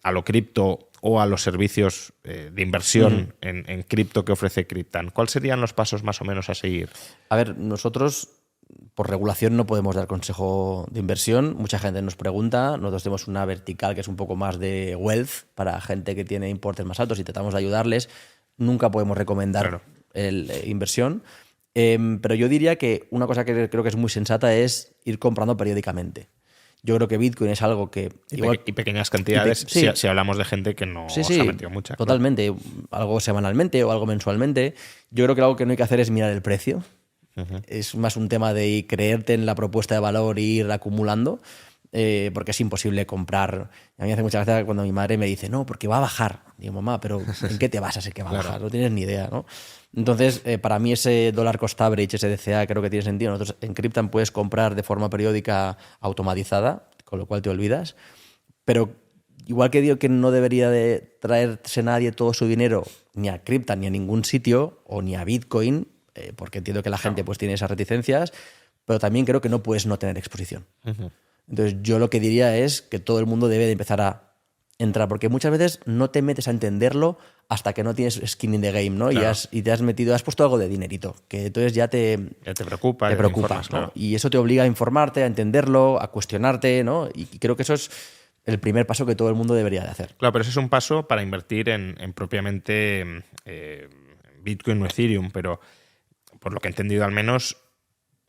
a lo cripto o a los servicios de inversión en cripto que ofrece Cryptan? ¿Cuáles serían los pasos más o menos a seguir? A ver, nosotros por regulación no podemos dar consejo de inversión. Mucha gente nos pregunta. Nosotros tenemos una vertical que es un poco más de wealth para gente que tiene importes más altos y tratamos de ayudarles. Nunca podemos recomendar inversión. Pero yo diría que una cosa que creo que es muy sensata es ir comprando periódicamente. Yo creo que Bitcoin es algo que... Y pequeñas cantidades, si hablamos de gente que no se ha metido mucha. Totalmente. Algo semanalmente o algo mensualmente. Yo creo que algo que no hay que hacer es mirar el precio. Es más un tema de creerte en la propuesta de valor e ir acumulando, porque es imposible comprar. A mí me hace mucha gracia cuando mi madre me dice, no, porque va a bajar. Digo, mamá, pero ¿en qué te basas en que va a bajar? No tienes ni idea, ¿no? Entonces, para mí ese dollar cost average, ese DCA, creo que tiene sentido. Nosotros en Cryptan puedes comprar de forma periódica automatizada, con lo cual te olvidas. Pero igual que digo que no debería de traerse nadie todo su dinero ni a Cryptan ni a ningún sitio, o ni a Bitcoin, porque entiendo que la gente pues tiene esas reticencias, pero también creo que no puedes no tener exposición. Entonces yo lo que diría es que todo el mundo debe de empezar a entrar, porque muchas veces no te metes a entenderlo hasta que no tienes skin in the game, ¿no? Claro. Y te has puesto algo de dinerito, que entonces ya te preocupa. te preocupa, informas, ¿no? claro. Y eso te obliga a informarte, a entenderlo, a cuestionarte, ¿no? Y creo que eso es el primer paso que todo el mundo debería de hacer. Claro, pero ese es un paso para invertir en propiamente Bitcoin o Ethereum, pero por lo que he entendido al menos,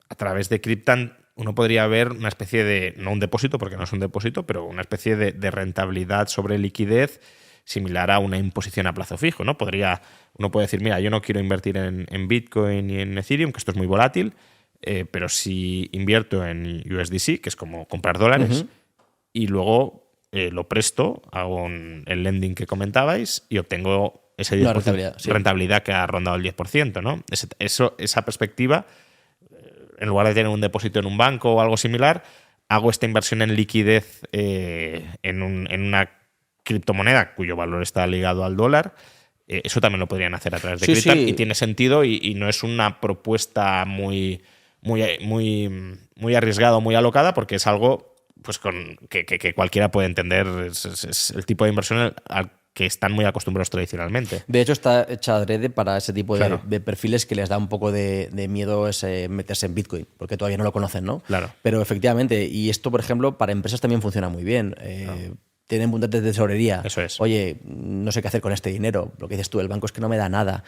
a través de Cryptan uno podría ver una especie de, no un depósito, porque no es un depósito, pero una especie de rentabilidad sobre liquidez similar a una imposición a plazo fijo, ¿no? Uno puede decir, mira, yo no quiero invertir en Bitcoin y en Ethereum, que esto es muy volátil, pero si invierto en USDC, que es como comprar dólares, y luego lo presto, hago el lending que comentabais y obtengo ese 10% rentabilidad, sí. rentabilidad que ha rondado el 10%, ¿no? Esa perspectiva, en lugar de tener un depósito en un banco o algo similar, hago esta inversión en liquidez en una criptomoneda cuyo valor está ligado al dólar. Eso también lo podrían hacer a través de Cryptan y tiene sentido y no es una propuesta muy arriesgada o muy alocada, porque es algo pues que cualquiera puede entender. Es el tipo de inversión al que están muy acostumbrados tradicionalmente. De hecho, está hecha adrede para ese tipo Claro. de perfiles que les da un poco de miedo meterse en Bitcoin, porque todavía no lo conocen, ¿no? Claro. Pero efectivamente, y esto, por ejemplo, para empresas también funciona muy bien. Tienen abundantes de tesorería. Eso es. Oye, no sé qué hacer con este dinero. Lo que dices tú, el banco es que no me da nada.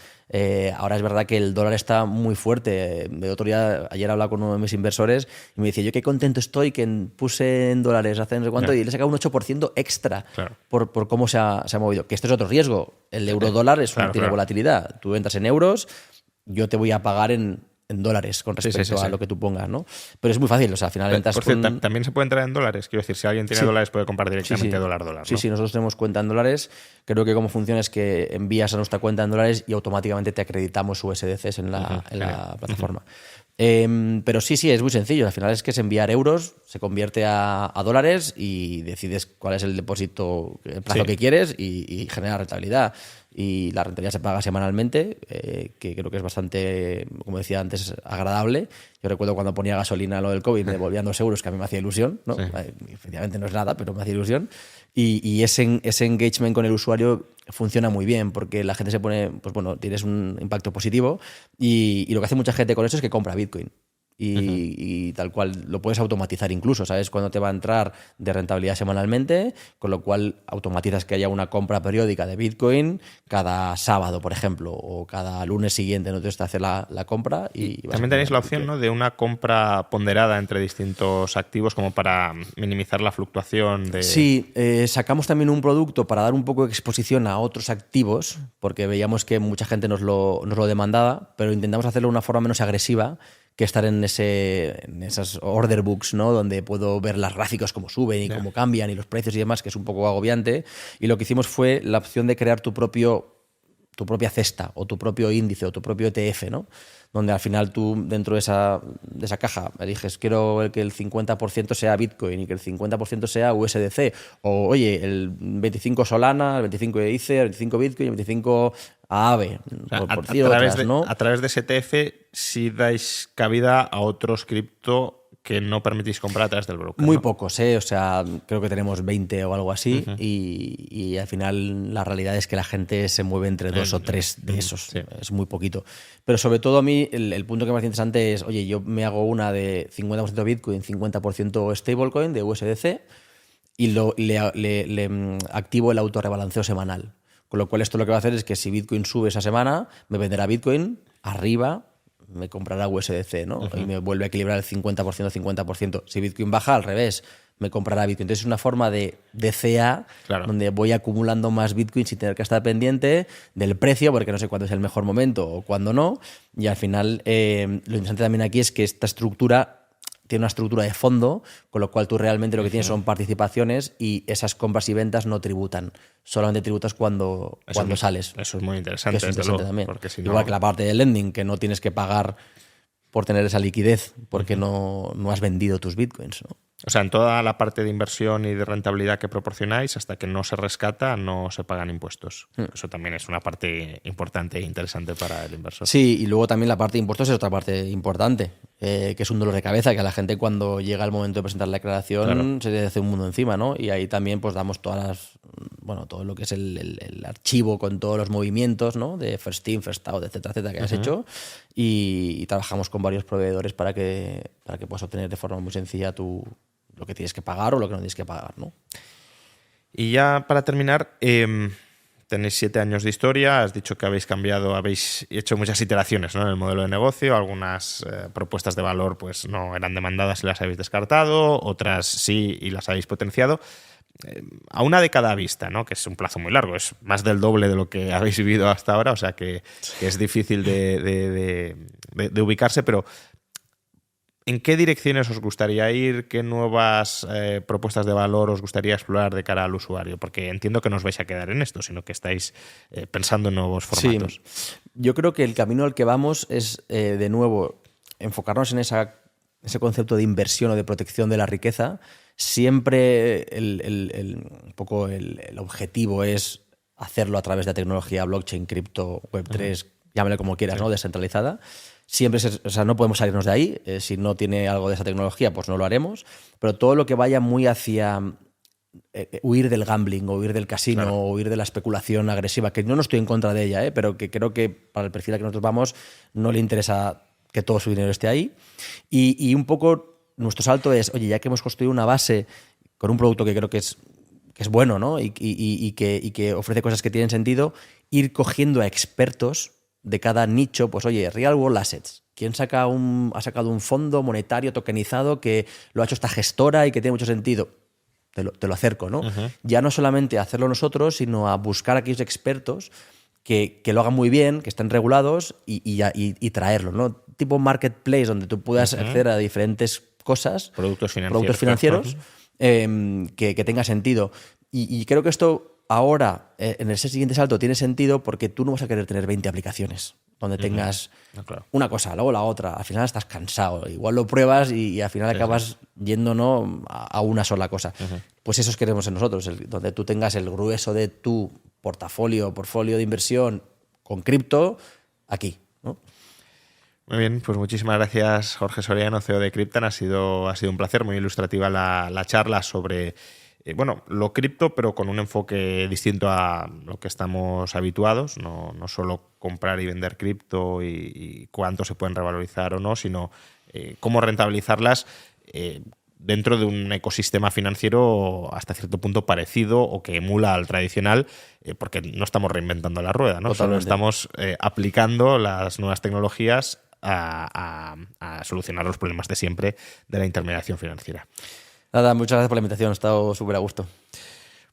Ahora es verdad que el dólar está muy fuerte. Ayer hablaba con uno de mis inversores y me decía, yo qué contento estoy que puse en dólares hace no sé cuánto y le he sacado un 8% extra por cómo se ha movido. Que esto es otro riesgo. El euro-dólar tiene volatilidad. Tú entras en euros, yo te voy a pagar en dólares con respecto a lo que tú pongas, ¿no? Pero es muy fácil, o sea, al final entras por cierto, también se puede entrar en dólares. Quiero decir, si alguien tiene dólares puede comprar directamente dólar, ¿no? Sí, nosotros tenemos cuenta en dólares. Creo que cómo funciona es que envías a nuestra cuenta en dólares y automáticamente te acreditamos USDCs en la plataforma. Pero sí, es muy sencillo. Al final es que es enviar euros, se convierte a dólares y decides cuál es el depósito, el plazo que quieres y genera rentabilidad. Y la rentabilidad se paga semanalmente, que creo que es bastante, como decía antes, agradable. Yo recuerdo cuando ponía gasolina lo del COVID, me devolvían 2 euros, que a mí me hacía ilusión, ¿no? Sí. Efectivamente no es nada, pero me hacía ilusión. Y ese engagement con el usuario funciona muy bien, porque la gente se pone, pues bueno, tienes un impacto positivo y lo que hace mucha gente con eso es que compra Bitcoin. Y tal cual lo puedes automatizar incluso, ¿sabes? Cuando te va a entrar de rentabilidad semanalmente, con lo cual automatizas que haya una compra periódica de Bitcoin cada sábado, por ejemplo, o cada lunes siguiente, ¿no? Entonces te hace la compra y también tenéis la opción, ¿no?, de una compra ponderada entre distintos activos como para minimizar la fluctuación de... Sí, sacamos también un producto para dar un poco de exposición a otros activos, porque veíamos que mucha gente nos lo demandaba, pero intentamos hacerlo de una forma menos agresiva que estar en esas order books, ¿no?, donde puedo ver las gráficos cómo suben y cómo cambian y los precios y demás, que es un poco agobiante. Y lo que hicimos fue la opción de crear tu propia cesta o tu propio índice o tu propio ETF, ¿no?, donde al final tú dentro de esa caja eliges, quiero que el 50% sea Bitcoin y que el 50% sea USDC, o oye, el 25 Solana, el 25 Ether, el 25 Bitcoin, el 25 AAVE, a través de ese ETF sí dais cabida a otros cripto que no permitís comprar a través del broker. Muy ¿no? pocos, o sea, creo que tenemos 20 o algo así, y al final la realidad es que la gente se mueve entre 2 o 3 de esos, sí. Es muy poquito. Pero sobre todo a mí el punto que me parece interesante es, oye, yo me hago una de 50% Bitcoin, 50% stablecoin de USDC y le activo el autorrebalanceo semanal. Con lo cual esto lo que va a hacer es que si Bitcoin sube esa semana, me venderá Bitcoin, arriba me comprará USDC, ¿no? Y me vuelve a equilibrar el 50%. Si Bitcoin baja, al revés, me comprará Bitcoin. Entonces es una forma de DCA, donde voy acumulando más Bitcoin sin tener que estar pendiente del precio, porque no sé cuándo es el mejor momento o cuándo no. Y al final lo interesante también aquí es que esta estructura tiene una estructura de fondo, con lo cual tú realmente lo que tienes son participaciones y esas compras y ventas no tributan. Solamente tributas cuando sales. Eso es muy interesante. Eso es interesante también. Porque si Igual que la parte del lending, que no tienes que pagar por tener esa liquidez porque no has vendido tus bitcoins, ¿no? O sea, en toda la parte de inversión y de rentabilidad que proporcionáis, hasta que no se rescata, no se pagan impuestos. Eso también es una parte importante e interesante para el inversor. Sí, y luego también la parte de impuestos es otra parte importante, que es un dolor de cabeza, que a la gente cuando llega el momento de presentar la declaración se le hace un mundo encima, ¿no? Y ahí también pues damos todo lo que es el archivo con todos los movimientos, ¿no? De first in, first out, etcétera, que has hecho, y trabajamos con varios proveedores para que puedas obtener de forma muy sencilla lo que tienes que pagar o lo que no tienes que pagar, ¿no? Y ya para terminar, tenéis 7 años de historia, has dicho que habéis cambiado, habéis hecho muchas iteraciones, ¿no?, en el modelo de negocio, algunas propuestas de valor pues no eran demandadas y las habéis descartado, otras sí y las habéis potenciado. A una década vista, ¿no?, que es un plazo muy largo, es más del doble de lo que habéis vivido hasta ahora, o sea que es difícil de ubicarse, pero ¿en qué direcciones os gustaría ir? ¿Qué nuevas propuestas de valor os gustaría explorar de cara al usuario? Porque entiendo que no os vais a quedar en esto, sino que estáis pensando en nuevos formatos. Sí. Yo creo que el camino al que vamos es, de nuevo, enfocarnos en ese concepto de inversión o de protección de la riqueza. Siempre un poco el objetivo es hacerlo a través de la tecnología blockchain, cripto, Web3, llámale como quieras, ¿no?, descentralizada. Siempre no podemos salirnos de ahí. Si no tiene algo de esa tecnología, pues no lo haremos. Pero todo lo que vaya muy hacia huir del gambling, o huir del casino, o huir de la especulación agresiva, que yo no estoy en contra de ella, pero que creo que para el perfil al que nosotros vamos no le interesa que todo su dinero esté ahí. Y un poco nuestro salto es, oye, ya que hemos construido una base con un producto que creo que es bueno, ¿no?, y que ofrece cosas que tienen sentido, ir cogiendo a expertos de cada nicho, pues oye, Real World Assets. ¿Quién ha sacado un fondo monetario tokenizado que lo ha hecho esta gestora y que tiene mucho sentido? Te lo acerco, ¿no? Ya no solamente a hacerlo nosotros, sino a buscar a aquellos expertos que lo hagan muy bien, que estén regulados y traerlo, ¿no? Tipo marketplace, donde tú puedas acceder a diferentes cosas, productos financieros que tenga sentido. Y creo que esto ahora, en ese siguiente salto, tiene sentido porque tú no vas a querer tener 20 aplicaciones donde tengas una cosa, luego la otra. Al final estás cansado. Igual lo pruebas y al final acabas yendo, ¿no?, a una sola cosa. Pues eso queremos en nosotros, donde tú tengas el grueso de tu portfolio de inversión con cripto aquí, ¿no? Muy bien, pues muchísimas gracias, Jorge Soriano, CEO de Cryptan. Ha sido un placer, muy ilustrativa la charla sobre lo cripto, pero con un enfoque distinto a lo que estamos habituados, no solo comprar y vender cripto y cuánto se pueden revalorizar o no, sino cómo rentabilizarlas dentro de un ecosistema financiero hasta cierto punto parecido o que emula al tradicional, porque no estamos reinventando la rueda, ¿no? Solo estamos aplicando las nuevas tecnologías a solucionar los problemas de siempre de la intermediación financiera. Nada, muchas gracias por la invitación, he estado súper a gusto.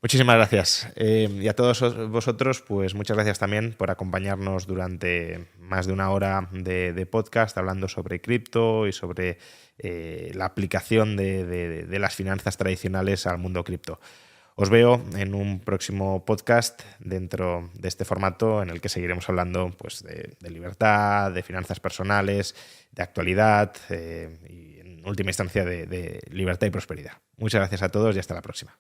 Muchísimas gracias. Y a todos vosotros, pues muchas gracias también por acompañarnos durante más de una hora de podcast hablando sobre cripto y sobre la aplicación de las finanzas tradicionales al mundo cripto. Os veo en un próximo podcast dentro de este formato en el que seguiremos hablando pues, de libertad, de finanzas personales, de actualidad y en última instancia de libertad y prosperidad. Muchas gracias a todos y hasta la próxima.